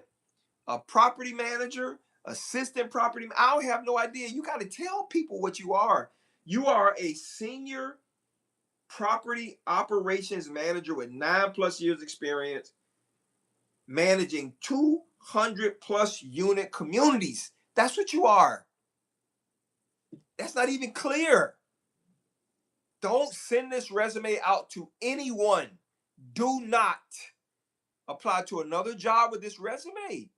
a property manager, assistant property. I don't have no idea. You got to tell people what you are. You are a senior property operations manager with 9+ years experience managing 100+ unit communities. That's what you are. That's not even clear. Don't send this resume out to anyone. Do not apply to another job with this resume,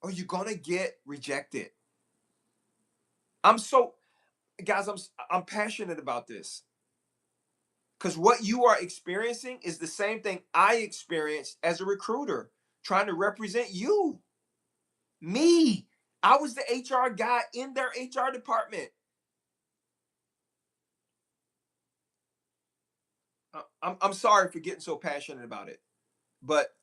or you're gonna get rejected. Guys, I'm passionate about this, because what you are experiencing is the same thing I experienced as a recruiter trying to represent you. Me. I was the HR guy in their HR department. I'm sorry for getting so passionate about it. But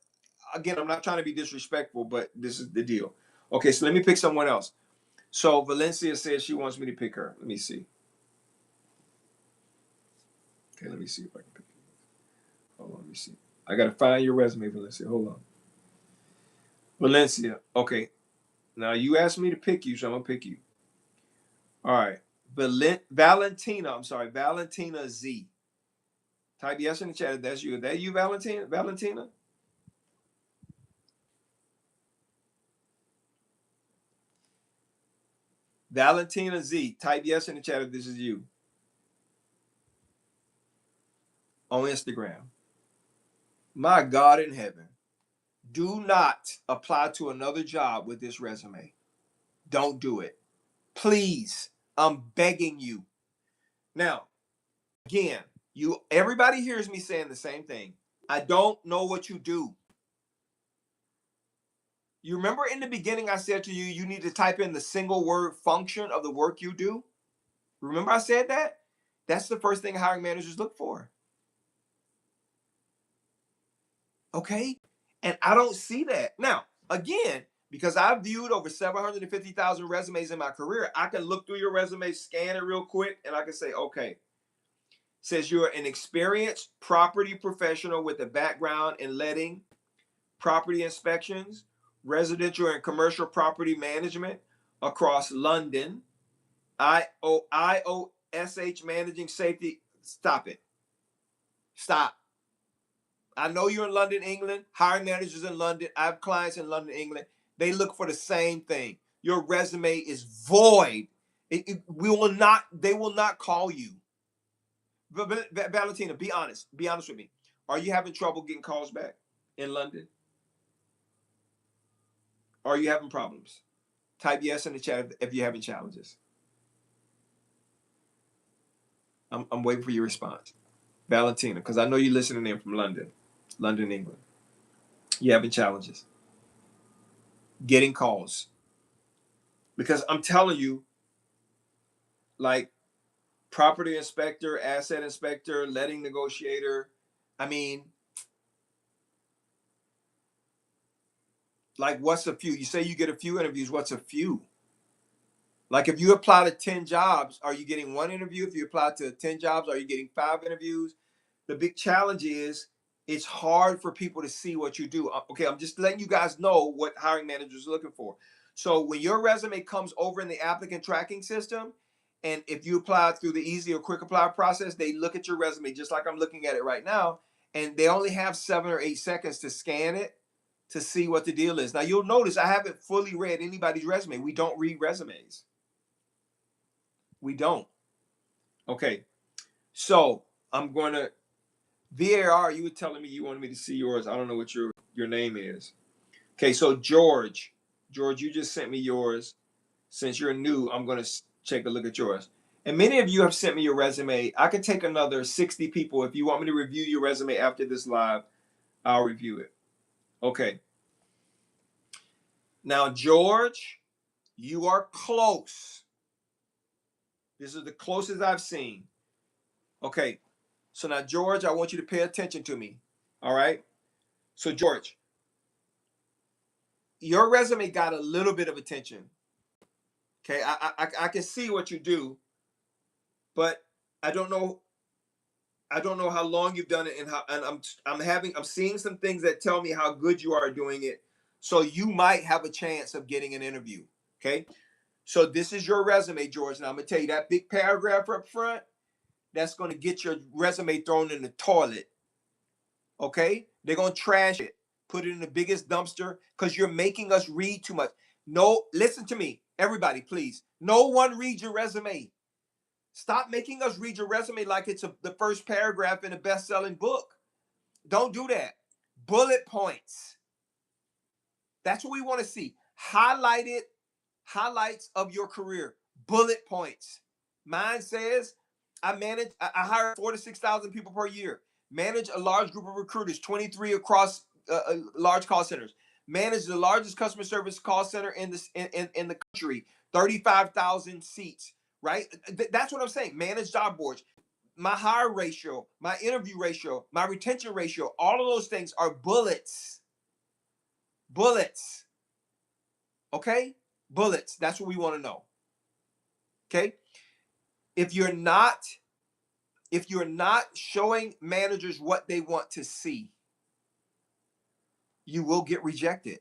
again, I'm not trying to be disrespectful, but this is the deal. Okay, so let me pick someone else. So Valencia says she wants me to pick her. Let me see. Okay, let me see if I can pick you. Hold on, let me see. I gotta find your resume, Valencia. Hold on. Valencia. Okay. Now you asked me to pick you, so I'm gonna pick you. All right. Valentina. I'm sorry, Valentina Z. Type yes in the chat if that's you. Is that you, Valentina? Valentina? Valentina Z. Type yes in the chat if this is you. On Instagram. My God in heaven. Do not apply to another job with this resume. Don't do it. Please. I'm begging you. Now, again, everybody hears me saying the same thing. I don't know what you do. You remember in the beginning I said to you, you need to type in the single word function of the work you do? Remember I said that? That's the first thing hiring managers look for. Okay? And I don't see that. Now, again, because I've viewed over 750,000 resumes in my career, I can look through your resume, scan it real quick, and I can say, okay, says you're an experienced property professional with a background in letting, property inspections, residential and commercial property management across London, IOSH managing safety. Stop it. Stop. I know you're in London, England. Hiring managers in London. I have clients in London, England. They look for the same thing. Your resume is void. They will not call you. Valentina, be honest. Be honest with me. Are you having trouble getting calls back in London? Are you having problems? Type yes in the chat if you're having challenges. I'm waiting for your response. Valentina, because I know you're listening in from London, England. You having challenges getting calls. Because I'm telling you, like property inspector, asset inspector, letting negotiator, I mean, like what's a few? You say you get a few interviews, what's a few? Like if you apply to 10 jobs, are you getting one interview? If you apply to 10 jobs, are you getting 5 interviews? The big challenge is it's hard for people to see what you do. Okay, I'm just letting you guys know what hiring managers are looking for. So when your resume comes over in the applicant tracking system, and if you apply through the easy or quick apply process, they look at your resume just like I'm looking at it right now, and they only have 7 or 8 seconds to scan it to see what the deal is. Now you'll notice I haven't fully read anybody's resume. We don't read resumes. We don't. Okay. So I'm going to VAR. You were telling me you wanted me to see yours. I don't know what your name is. Okay. So George, you just sent me yours. Since you're new, I'm going to take a look at yours. And many of you have sent me your resume. I can take another 60 people. If you want me to review your resume after this live, I'll review it. Okay. Now, George, you are close. This is the closest I've seen. Okay. So now, George, I want you to pay attention to me. All right. So, George, your resume got a little bit of attention. Okay. I can see what you do, but I don't know. I don't know how long you've done it, and I'm seeing some things that tell me how good you are doing it. So you might have a chance of getting an interview. Okay. So this is your resume, George. Now I'm gonna tell you that big paragraph up front, that's gonna get your resume thrown in the toilet. Okay? They're gonna trash it. put it in the biggest dumpster because you're making us read too much. No, listen to me, everybody, please. No one reads your resume. Stop making us read your resume like it's the first paragraph in a best-selling book. Don't do that. Bullet points. That's what we want to see. Highlights of your career. Bullet points. Mine says I hire 4,000 to 6,000 people per year. Manage a large group of recruiters, 23 across large call centers. Manage the largest customer service call center in the country, 35,000 seats. Right? That's what I'm saying. Manage job boards. My hire ratio, my interview ratio, my retention ratio, all of those things are bullets. Bullets. Okay? Bullets. That's what we want to know. Okay? If you're not showing managers what they want to see, you will get rejected.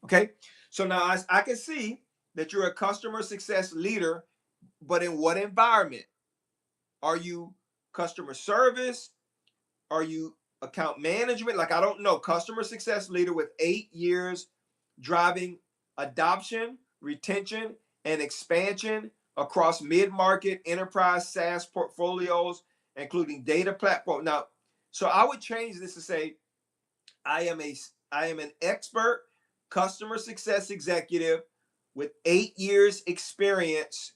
Okay? So now I can see that you're a customer success leader, but in what environment? Are you customer service? Are you account management? Like, I don't know. Customer success leader with 8 years driving adoption, retention, and expansion across mid-market enterprise SaaS portfolios, including data platform. Now, so I would change this to say, I am an expert customer success executive with 8 years experience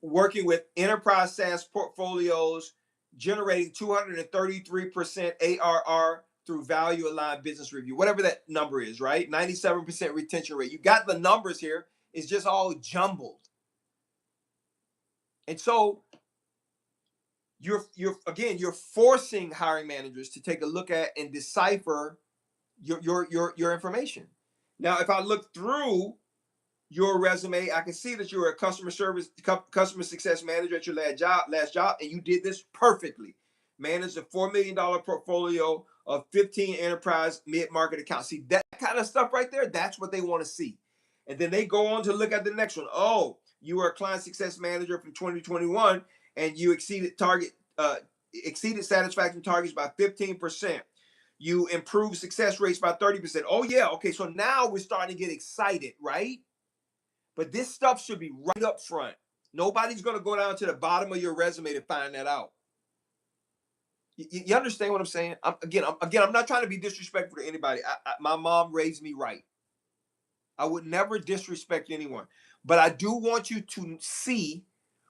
working with enterprise SaaS portfolios, generating 233% ARR through value aligned business review, whatever that number is, right? 97% retention rate. You got the numbers here. It's just all jumbled. And so you're forcing hiring managers to take a look at and decipher your information. Now, if I look through your resume, I can see that you're a customer success manager at your last job, and you did this perfectly. Managed a $4 million portfolio of 15 enterprise mid-market accounts. See, that kind of stuff right there, that's what they want to see. And then they go on to look at the next one. Oh, you were a client success manager from 2021, and you exceeded satisfaction targets by 15%. You improved success rates by 30%. Oh yeah, okay, so now we're starting to get excited, right? But this stuff should be right up front. Nobody's going to go down to the bottom of your resume to find that out. You understand what I'm saying? I'm not trying to be disrespectful to anybody. My mom raised me right. I would never disrespect anyone. But I do want you to see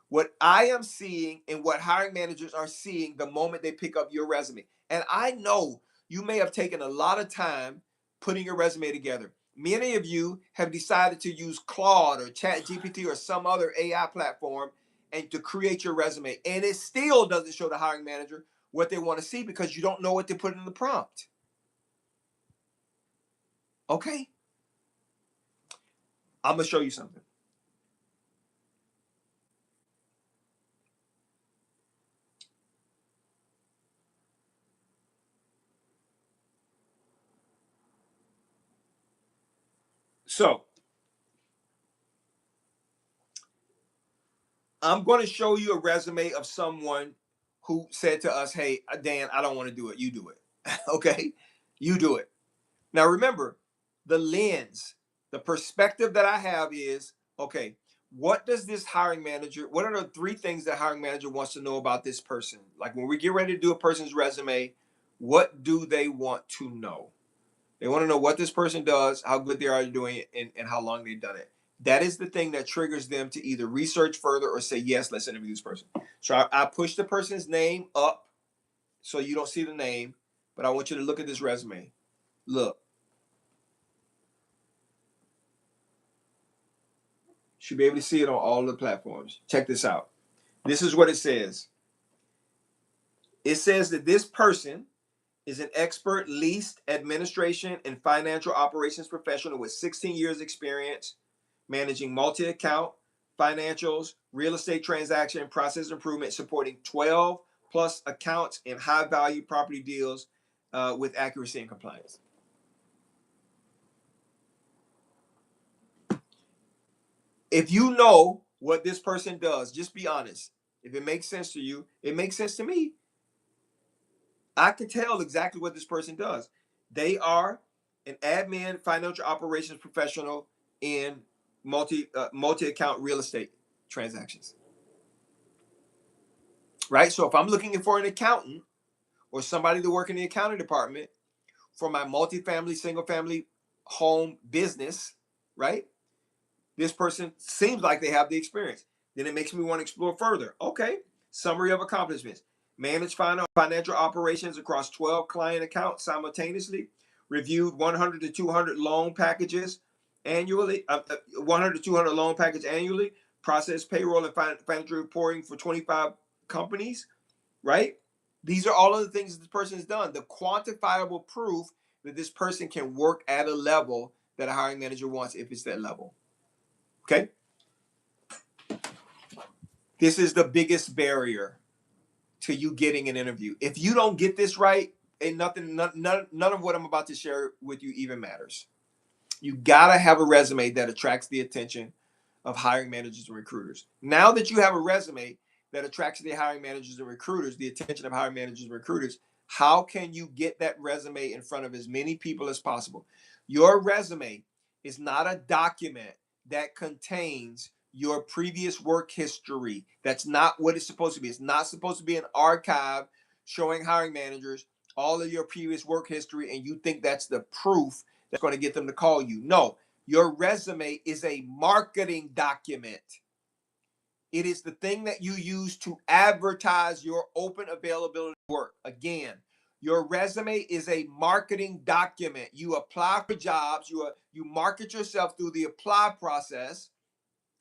what I am seeing and what hiring managers are seeing the moment they pick up your resume. And I know you may have taken a lot of time putting your resume together. Many of you have decided to use Claude or ChatGPT or some other AI platform and to create your resume. And it still doesn't show the hiring manager what they want to see because you don't know what to put in the prompt. Okay? I'm going to show you something. So, I'm going to show you a resume of someone who said to us, hey, Dan, I don't want to do it. You do it. Okay? You do it. Now, remember, the lens, the perspective that I have is, okay, what are the 3 things that hiring manager wants to know about this person? Like when we get ready to do a person's resume, what do they want to know? They want to know what this person does, how good they are at doing it, and how long they've done it. That is the thing that triggers them to either research further or say, yes, let's interview this person. So I push the person's name up so you don't see the name, but I want you to look at this resume. Look. Should be able to see it on all the platforms. Check this out. This is what it says. It says that this person is an expert lease administration and financial operations professional with 16 years experience managing multi-account financials, real estate transaction, process improvement, supporting 12 plus accounts in high value property deals with accuracy and compliance. If you know what this person does, just be honest. If it makes sense to you, it makes sense to me. I can tell exactly what this person does. They are an admin financial operations professional in multi account real estate transactions, right? So if I'm looking for an accountant or somebody to work in the accounting department for my multifamily, single family home business, right? This person seems like they have the experience. Then it makes me want to explore further. Okay, summary of accomplishments. Manage financial operations across 12 client accounts simultaneously. Reviewed 100 to 200 loan packages annually. 100 to 200 loan package annually. Process payroll and financial reporting for 25 companies. Right. These are all of the things that this person has done. The quantifiable proof that this person can work at a level that a hiring manager wants, if it's that level. Okay. This is the biggest barrier to you getting an interview. If you don't get this right, ain't none of what I'm about to share with you even matters. You gotta have a resume that attracts the attention of hiring managers and recruiters. Now that you have a resume that attracts the hiring managers and recruiters, the attention of hiring managers and recruiters, how can you get that resume in front of as many people as possible? Your resume is not a document that contains your previous work history. That's not what it's supposed to be. It's not supposed to be an archive showing hiring managers all of your previous work history and you think that's the proof that's going to get them to call you. No, your resume is a marketing document. It is the thing that you use to advertise your open availability work. Again, your resume is a marketing document. You apply for jobs, you market yourself through the apply process.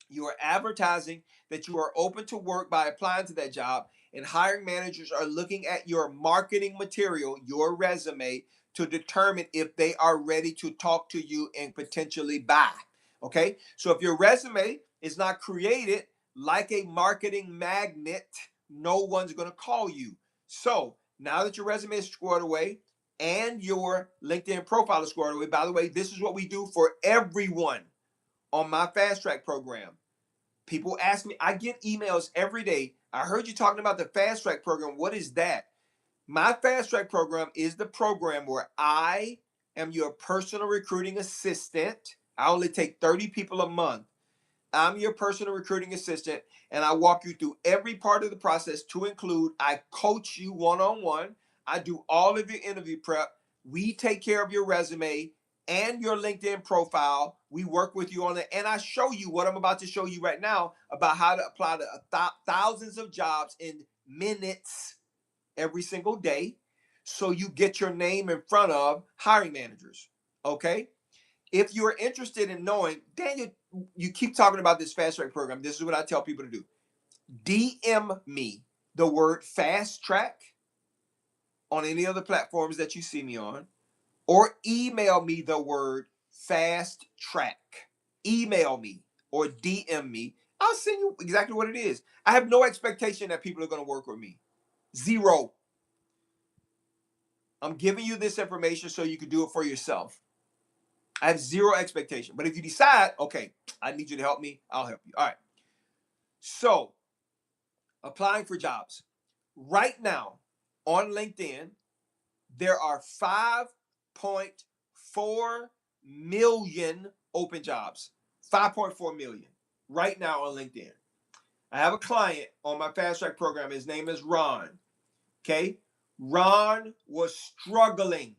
You are advertising that you are open to work by applying to that job, and hiring managers are looking at your marketing material, your resume, to determine if they are ready to talk to you and potentially buy. Okay, so if your resume is not created like a marketing magnet, no one's going to call you. So now that your resume is squared away and your LinkedIn profile is squared away, by the way, this is what we do for everyone on my fast track program. People ask me, I get emails every day. I heard you talking about the fast track program. What is that? My fast track program is the program where I am your personal recruiting assistant. I only take 30 people a month. I'm your personal recruiting assistant, and I walk you through every part of the process to include I coach you one-on-one. I do all of your interview prep. We take care of your resume and your LinkedIn profile. We work with you on it, and I show you what I'm about to show you right now about how to apply to thousands of jobs in minutes every single day so you get your name in front of hiring managers. Okay? If you're interested in knowing, Daniel, you keep talking about this fast track program. This is what I tell people to do. DM me the word fast track on any of the platforms that you see me on, or email me the word fast track. Email me or DM me. I'll send you exactly what it is. I have no expectation that people are going to work with me. Zero. I'm giving you this information so you can do it for yourself. I have zero expectation. But if you decide, okay, I need you to help me, I'll help you. All right. So, applying for jobs. Right now on LinkedIn, there are 5.4 million open jobs. 5.4 million right now on LinkedIn. I have a client on my fast track program. His name is Ron. Okay. Ron was struggling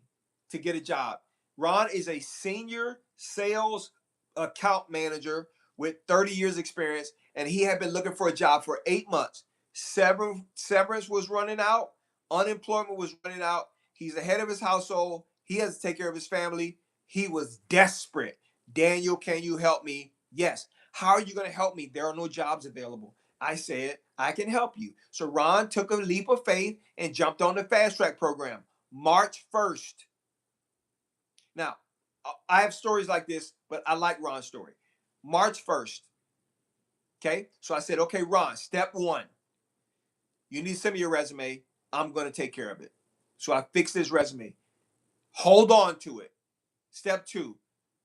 to get a job. Ron is a senior sales account manager with 30 years experience, and he had been looking for a job for 8 months. Severance was running out. Unemployment was running out. He's the head of his household. He has to take care of his family. He was desperate. Daniel, can you help me? Yes. How are you going to help me? There are no jobs available. I said, I can help you. So Ron took a leap of faith and jumped on the fast track program March 1st. Now, I have stories like this, but I like Ron's story. March 1st. Okay. So I said, okay, Ron, step one, you need to send me your resume. I'm going to take care of it. So I fixed his resume. Hold on to it. Step two,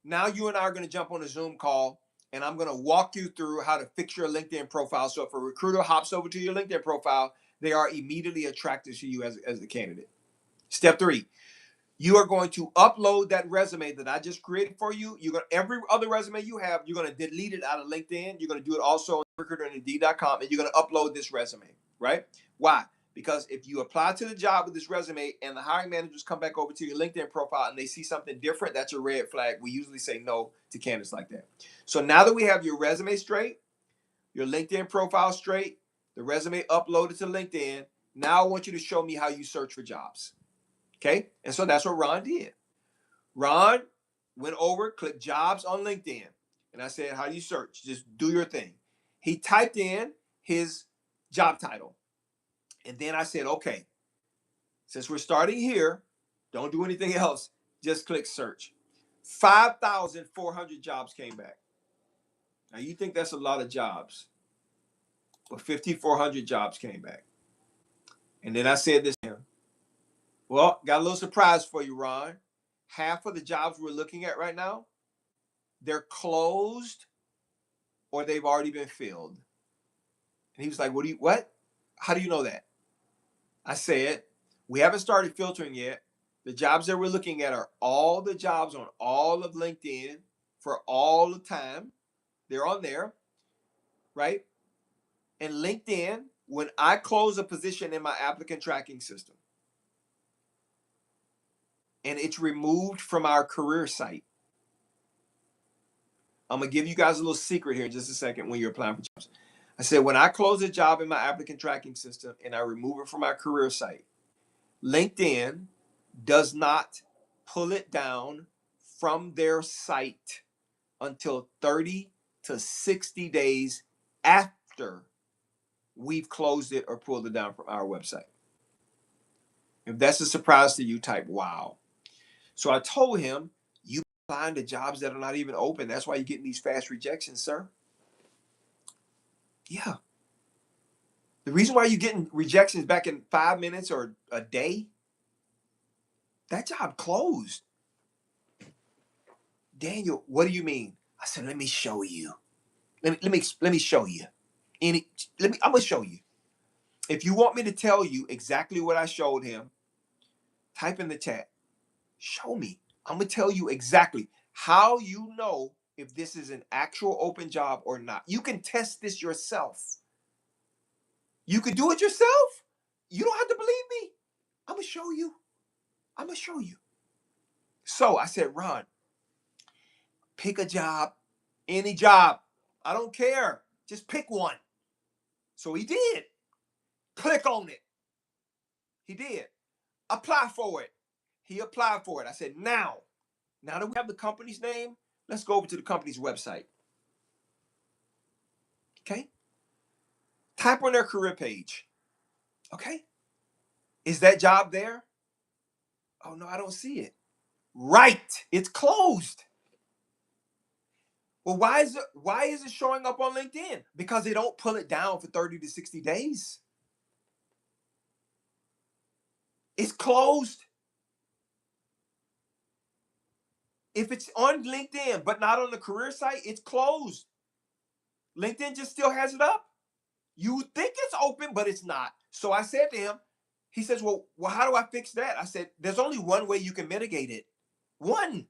now you and I are going to jump on a Zoom call and I'm going to walk you through how to fix your LinkedIn profile. So if a recruiter hops over to your LinkedIn profile, they are immediately attracted to you as a candidate. Step 3, you are going to upload that resume that I just created for you. You're going to, every other resume you have, you're going to delete it out of LinkedIn. You're going to do it also on Recruiter and Indeed.com, and you're going to upload this resume, right? Why? Because if you apply to the job with this resume and the hiring managers come back over to your LinkedIn profile and they see something different, that's a red flag. We usually say no to candidates like that. So now that we have your resume straight, your LinkedIn profile straight, the resume uploaded to LinkedIn, now I want you to show me how you search for jobs. Okay? And so that's what Ron did. Ron went over, clicked jobs on LinkedIn. And I said, how do you search? Just do your thing. He typed in his job title. And then I said, okay, since we're starting here, don't do anything else. Just click search. 5,400 jobs came back. Now you think that's a lot of jobs, but 5,400 jobs came back. And then I said this to him. Well, got a little surprise for you, Ron. Half of the jobs we're looking at right now, they're closed or they've already been filled. And he was like, what? How do you know that? I said, we haven't started filtering yet. The jobs that we're looking at are all the jobs on all of LinkedIn for all the time. They're on there, right? And LinkedIn, when I close a position in my applicant tracking system and it's removed from our career site, I'm going to give you guys a little secret here in just a second when you're applying for jobs. I said, when I close a job in my applicant tracking system and I remove it from my career site, LinkedIn does not pull it down from their site until 30 to 60 days after we've closed it or pulled it down from our website. If that's a surprise to you, type wow. So I told him, you find the jobs that are not even open. That's why you're getting these fast rejections, sir. Yeah. The reason why you're getting rejections back in 5 minutes or a day, that job closed. Daniel, what do you mean? I said, let me show you. Let me show you. I'm gonna show you. If you want me to tell you exactly what I showed him, type in the chat. Show me. I'm gonna tell you exactly how you know if this is an actual open job or not. You can test this yourself. You can do it yourself. You don't have to believe me. I'm gonna show you. I'm gonna show you. So I said, Ron, pick a job, any job. I don't care. Just pick one. So he did. Click on it. He did. Apply for it. He applied for it. I said, now that we have the company's name, let's go over to the company's website. Okay? Type on their career page. Okay? Is that job there? Oh, no, I don't see it. Right. It's closed. Well, why is it showing up on LinkedIn? Because they don't pull it down for 30 to 60 days. It's closed. If it's on LinkedIn but not on the career site, it's closed. LinkedIn just still has it up. You think it's open, but it's not. So I said to him, he says, well, how do I fix that? I said, there's only one way you can mitigate it. One.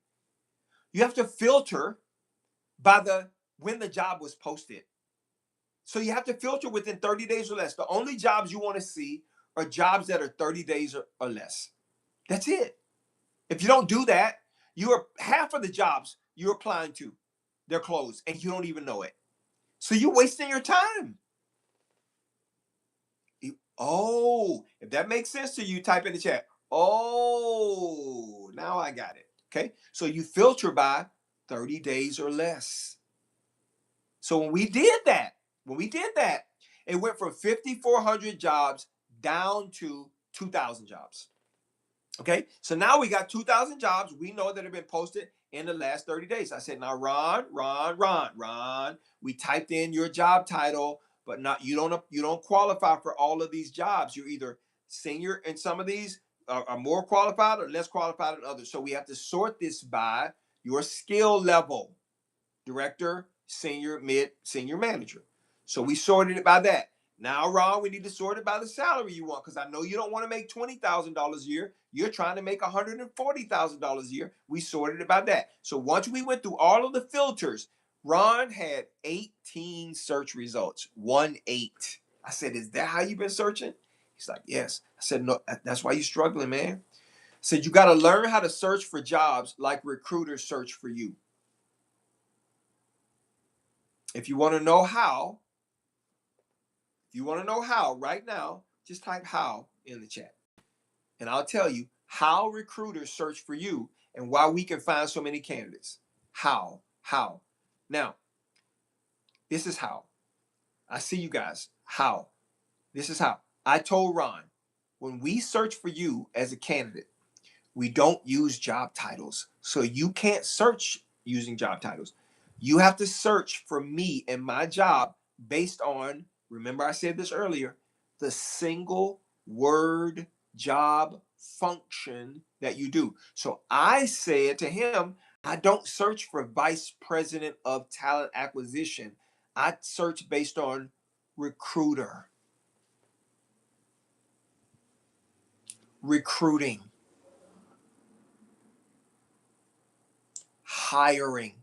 You have to filter by when the job was posted. So you have to filter within 30 days or less. The only jobs you want to see are jobs that are 30 days or less. That's it. If you don't do that, half of the jobs you're applying to, they're closed and you don't even know it. So you're wasting your time. Oh, if that makes sense to you, type in the chat. Oh, now I got it. Okay. So you filter by 30 days or less. So when we did that, it went from 5,400 jobs down to 2,000 jobs. Okay. So now we got 2,000 jobs we know that have been posted in the last 30 days. I said, now, Ron, we typed in your job title, but you don't qualify for all of these jobs. You're either senior in some of these, are more qualified or less qualified than others. So we have to sort this by your skill level: director, senior, mid, senior manager. So we sorted it by that. Now, Ron, we need to sort it by the salary you want, because I know you don't want to make $20,000 a year. You're trying to make $140,000 a year. We sorted it by that. So once we went through all of the filters, Ron had 18 search results. 1-8. I said, is that how you've been searching? He's like, yes. I said, no, that's why you're struggling, man. I said, you got to learn how to search for jobs like recruiters search for you. If you want to know how, right now, just type how in the chat. And I'll tell you how recruiters search for you and why we can find so many candidates. How. Now, this is how. I see you guys. How. This is how. I told Ron, when we search for you as a candidate, we don't use job titles. So you can't search using job titles. You have to search for me and my job based on, remember I said this earlier, the single word job function that you do. So I said to him, I don't search for vice president of talent acquisition. I search based on recruiter, recruiting, hiring,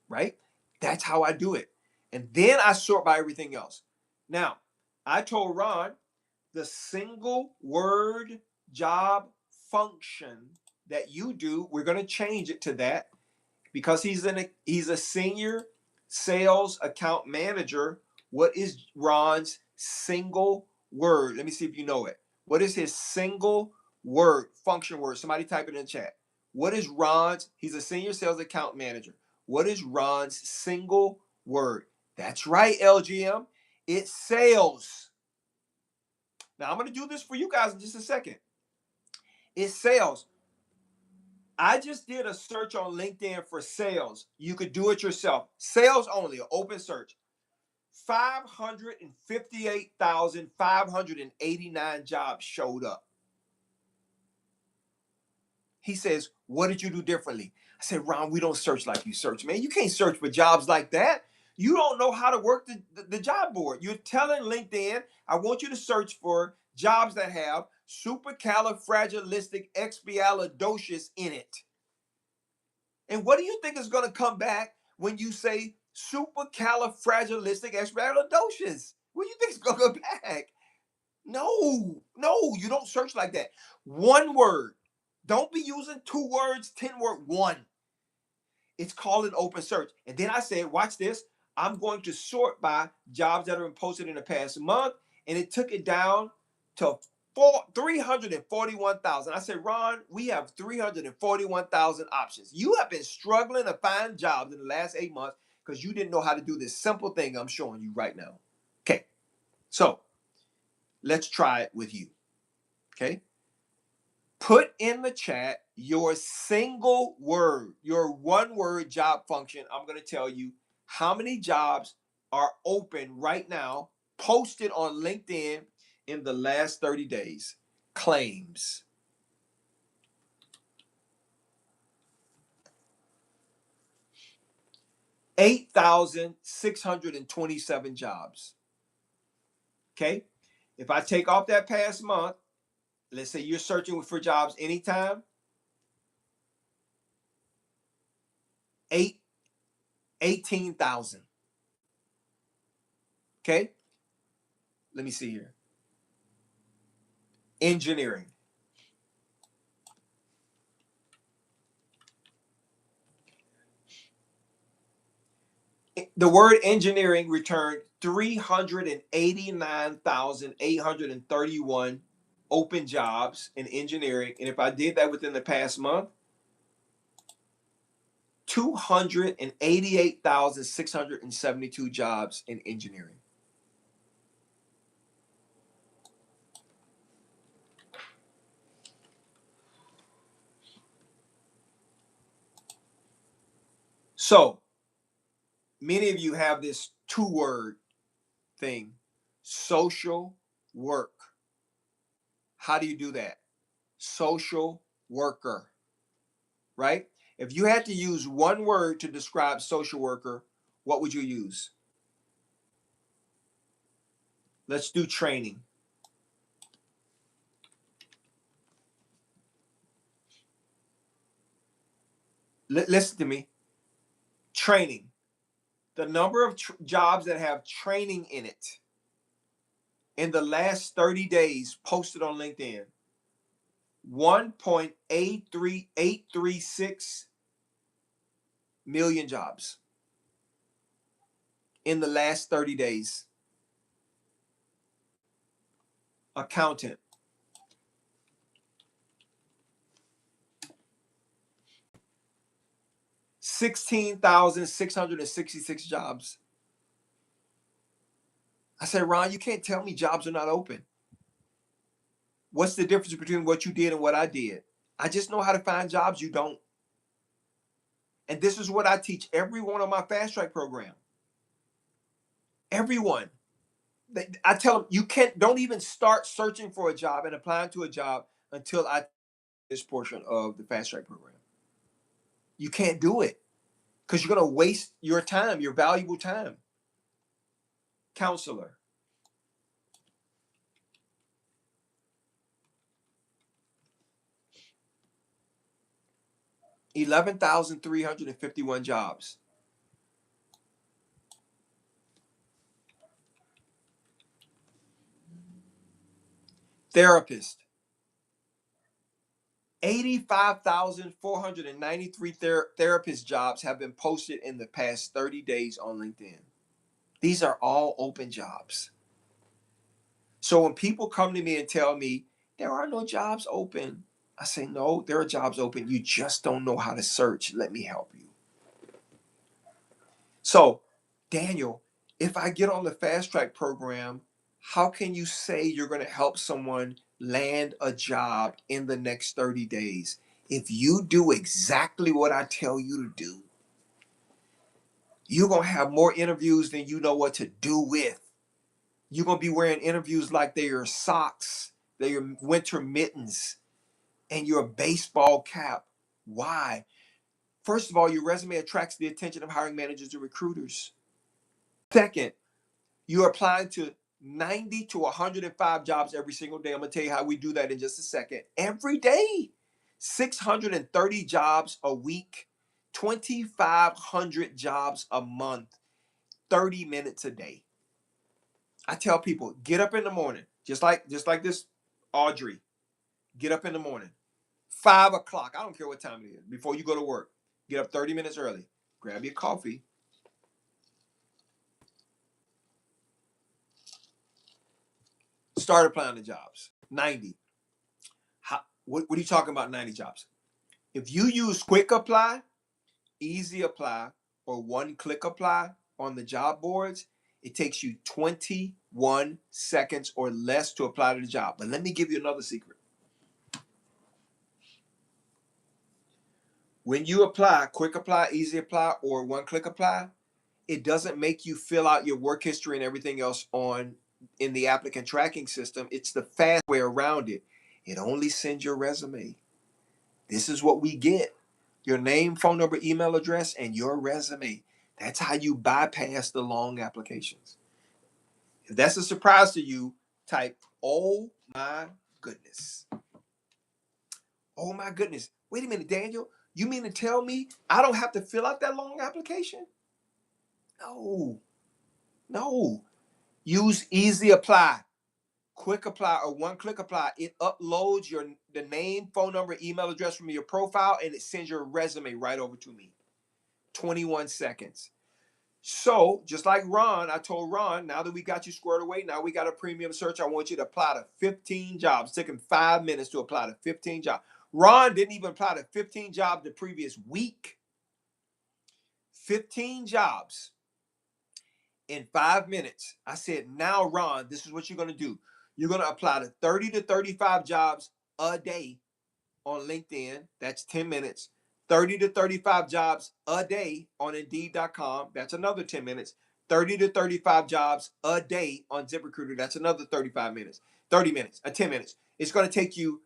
right? That's how I do it. And then I sort by everything else. Now, I told Ron the single word job function that you do, we're going to change it to that because he's a senior sales account manager. What is Ron's single word? Let me see if you know it. What is his single word function word? Somebody type it in the chat. What is Ron's? He's a senior sales account manager. What is Ron's single word? That's right, LGM. It's sales. Now, I'm going to do this for you guys in just a second. It's sales. I just did a search on LinkedIn for sales. You could do it yourself. Sales only, an open search. 558,589 jobs showed up. He says, what did you do differently? I said, Ron, we don't search like you search, man. You can't search for jobs like that. You don't know how to work the job board. You're telling LinkedIn, I want you to search for jobs that have supercalifragilisticexpialidocious in it. And what do you think is going to come back when you say supercalifragilisticexpialidocious? What do you think is going to go back? No, you don't search like that. One word. Don't be using 2 words, 10 word, one. It's called an open search. And then I said, watch this. I'm going to sort by jobs that have been posted in the past month. And it took it down to 341,000. I said, Ron, we have 341,000 options. You have been struggling to find jobs in the last 8 months because you didn't know how to do this simple thing I'm showing you right now. Okay, so let's try it with you. Okay, put in the chat your single word, your one word job function. I'm going to tell you how many jobs are open right now, posted on LinkedIn in the last 30 days. Claims. $8,627 jobs. Okay. If I take off that past month, let's say you're searching for jobs anytime, 18,000. Okay. Let me see here. Engineering. The word engineering returned 389,831 open jobs in engineering. And if I did that within the past month, 288,672 jobs in engineering. So many of you have this 2-word thing, social work. How do you do that? Social worker, right? If you had to use one word to describe social worker, what would you use? Let's do training. Listen to me. Training. The number of jobs that have training in it in the last 30 days posted on LinkedIn, 1.836 million jobs in the last 30 days. Accountant. $16,666 jobs. I said, Ron, you can't tell me jobs are not open. What's the difference between what you did and what I did? I just know how to find jobs. You don't. And this is what I teach everyone on my Fast Track program. Everyone. I tell them, you don't even start searching for a job and applying to a job until I this portion of the Fast Track program. You can't do it because you're going to waste your time, your valuable time. Counselor. $11,351 jobs. Therapist. 85,493 therapist jobs have been posted in the past 30 days on LinkedIn. These are all open jobs. So when people come to me and tell me there are no jobs open, I say, no, there are jobs open. You just don't know how to search. Let me help you. So, Daniel, if I get on the Fast Track program, how can you say you're going to help someone land a job in the next 30 days? If you do exactly what I tell you to do, you're going to have more interviews than you know what to do with. You're going to be wearing interviews like they're your socks, they're your winter mittens, and your baseball cap. Why? First of all, your resume attracts the attention of hiring managers and recruiters. Second, you're applying to 90 to 105 jobs every single day. I'm going to tell you how we do that in just a second. Every day, 630 jobs a week, 2,500 jobs a month, 30 minutes a day. I tell people, get up in the morning, just like this, Audrey. Get up in the morning, 5 o'clock. I don't care what time it is. Before you go to work, get up 30 minutes early. Grab your coffee. Start applying to jobs. 90. What are you talking about? 90 jobs. If you use Quick Apply, Easy Apply, or One Click Apply on the job boards, it takes you 21 seconds or less to apply to the job. But let me give you another secret. When you apply, Quick Apply, Easy Apply, or One Click Apply, it doesn't make you fill out your work history and everything else in the applicant tracking system. It's the fast way around it. It only sends your resume. This is what we get. Your name, phone number, email address, and your resume. That's how you bypass the long applications. If that's a surprise to you, type, oh my goodness. Oh my goodness. Wait a minute, Daniel. You mean to tell me I don't have to fill out that long application? No. Use Easy Apply, Quick Apply, or One Click Apply. It uploads the name, phone number, email address from your profile, and it sends your resume right over to me. 21 seconds. So, just like Ron, I told Ron, now that we got you squared away, now we got a premium search. I want you to apply to 15 jobs. It took him 5 minutes to apply to 15 jobs. Ron didn't even apply to 15 jobs the previous week. 15 jobs in 5 minutes. I said, now, Ron, this is what you're going to do. You're going to apply to 30 to 35 jobs a day on LinkedIn. That's 10 minutes. 30 to 35 jobs a day on Indeed.com. That's another 10 minutes. 30 to 35 jobs a day on ZipRecruiter. That's another 35 minutes. 30 minutes, 10 minutes. It's going to take you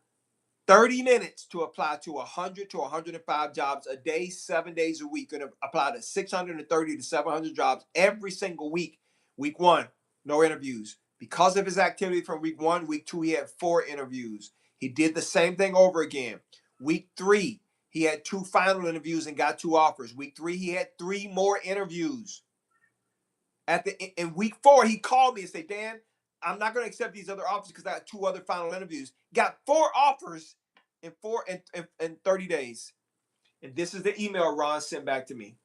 30 minutes to apply to 100 to 105 jobs a day, 7 days a week. Going to apply to 630 to 700 jobs every single week. Week 1, no interviews. Because of his activity from week 1, week 2, he had 4 interviews. He did the same thing over again. Week 3, he had 2 final interviews and got 2 offers. Week 3, he had 3 more interviews. In week 4, he called me and said, Dan, I'm not going to accept these other offers because I got 2 other final interviews. Got 4 offers in 30 days. And this is the email Ron sent back to me.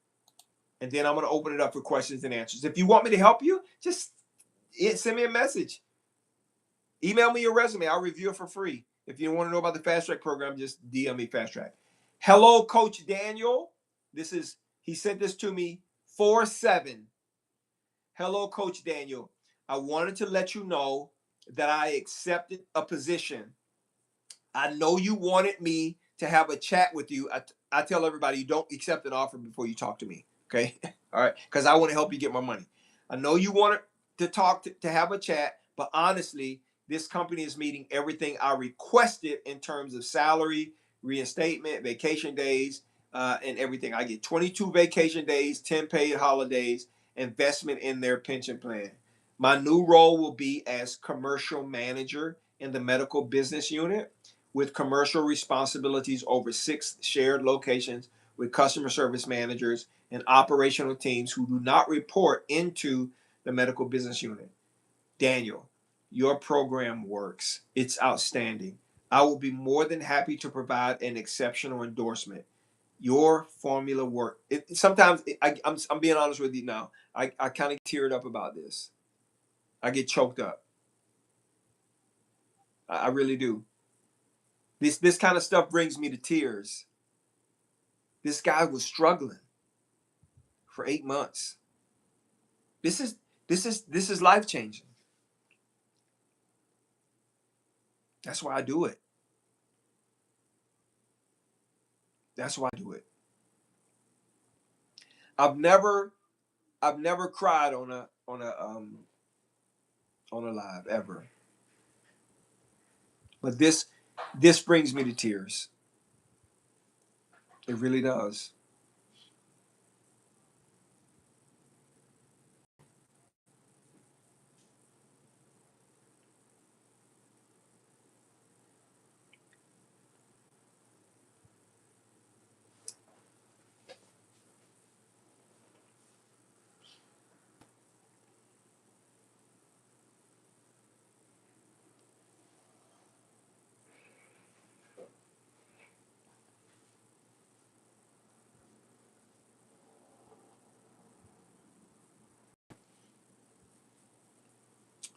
And then I'm going to open it up for questions and answers. If you want me to help you, just send me a message. Email me your resume. I'll review it for free. If you want to know about the Fast Track program, just DM me Fast Track. Hello, Coach Daniel. He sent this to me 4/7. Hello, Coach Daniel. I wanted to let you know that I accepted a position. I know you wanted me to have a chat with you. I tell everybody, you don't accept an offer before you talk to me. Okay? All right? Because I want to help you get my money. I know you wanted to talk to have a chat, but honestly, this company is meeting everything I requested in terms of salary, reinstatement, vacation days, and everything. I get 22 vacation days, 10 paid holidays, investment in their pension plan. My new role will be as commercial manager in the medical business unit with commercial responsibilities over 6 shared locations with customer service managers and operational teams who do not report into the medical business unit. Daniel, your program works. It's outstanding. I will be more than happy to provide an exceptional endorsement. Your formula work. Sometimes I'm being honest with you now. I kind of teared up about this. I get choked up. I really do. This kind of stuff brings me to tears. This guy was struggling for 8 months. This is life changing. That's why I do it. That's why I do it. I've never cried on a live ever. But this brings me to tears. It really does.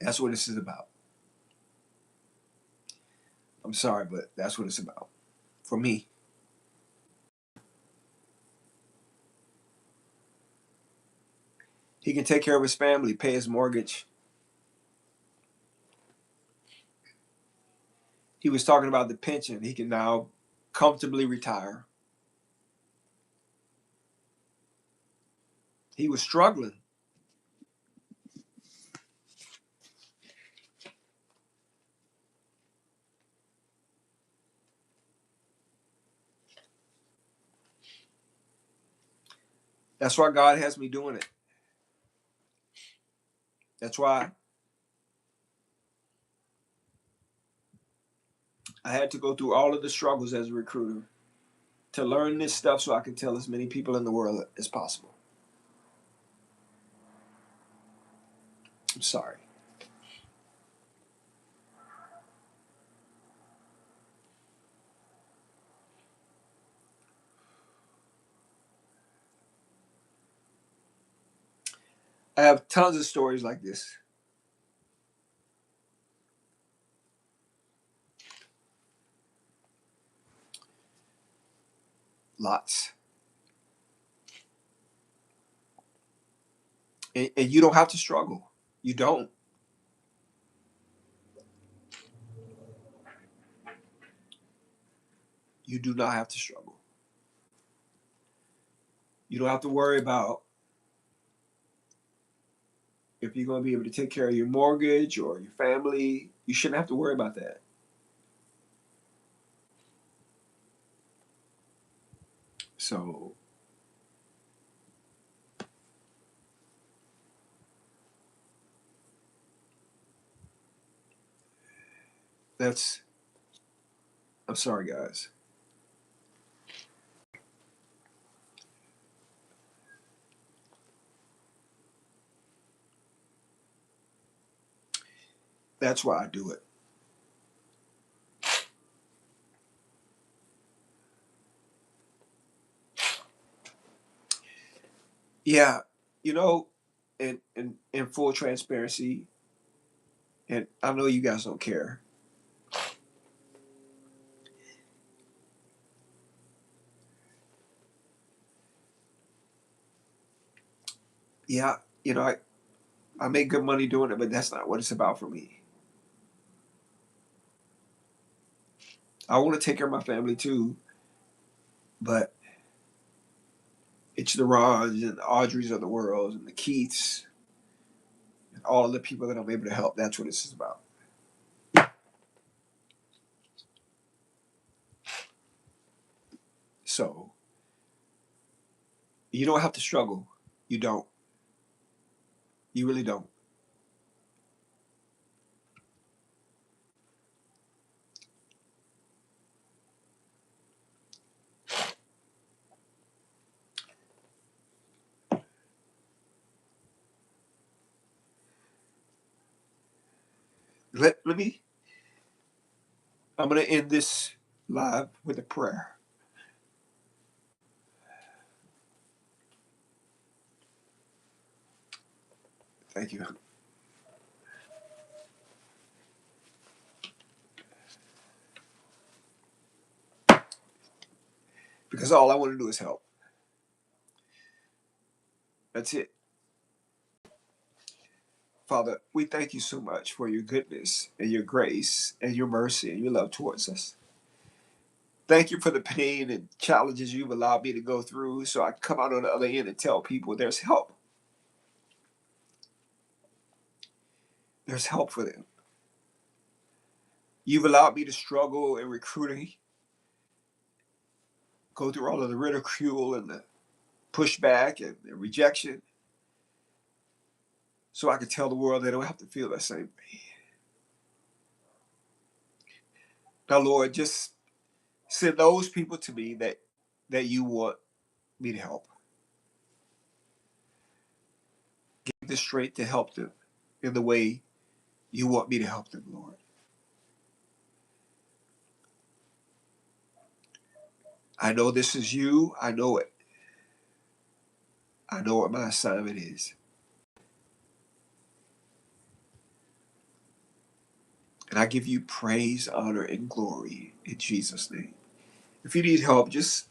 That's what this is about. I'm sorry, but that's what it's about for me. He can take care of his family, pay his mortgage. He was talking about the pension. He can now comfortably retire. He was struggling. That's why God has me doing it. That's why I had to go through all of the struggles as a recruiter to learn this stuff so I can tell as many people in the world as possible. I'm sorry. I have tons of stories like this. Lots. And you don't have to struggle. You don't. You do not have to struggle. You don't have to worry about if you're going to be able to take care of your mortgage or your family. You shouldn't have to worry about that. So I'm sorry, guys. That's why I do it. Yeah, you know, in full transparency, and I know you guys don't care. Yeah, I make good money doing it, but that's not what it's about for me. I want to take care of my family too, but it's the Rons and the Audreys of the world and the Keiths and all of the people that I'm able to help. That's what this is about. So you don't have to struggle. You don't. You really don't. Let me. I'm gonna end this live with a prayer. Thank you. Because all I want to do is help. That's it. Father, we thank you so much for your goodness and your grace and your mercy and your love towards us. Thank you for the pain and challenges you've allowed me to go through so I can come out on the other end and tell people there's help. There's help for them. You've allowed me to struggle in recruiting, go through all of the ridicule and the pushback and the rejection so I can tell the world they don't have to feel that same way. Now, Lord, just send those people to me that you want me to help. Give the strength to help them in the way you want me to help them, Lord. I know this is you. I know it. I know what my assignment is. And I give you praise, honor, and glory in Jesus' name. If you need help, just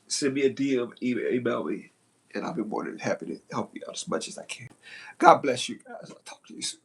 send me a DM, email me, and I'll be more than happy to help you out as much as I can. God bless you guys. I'll talk to you soon.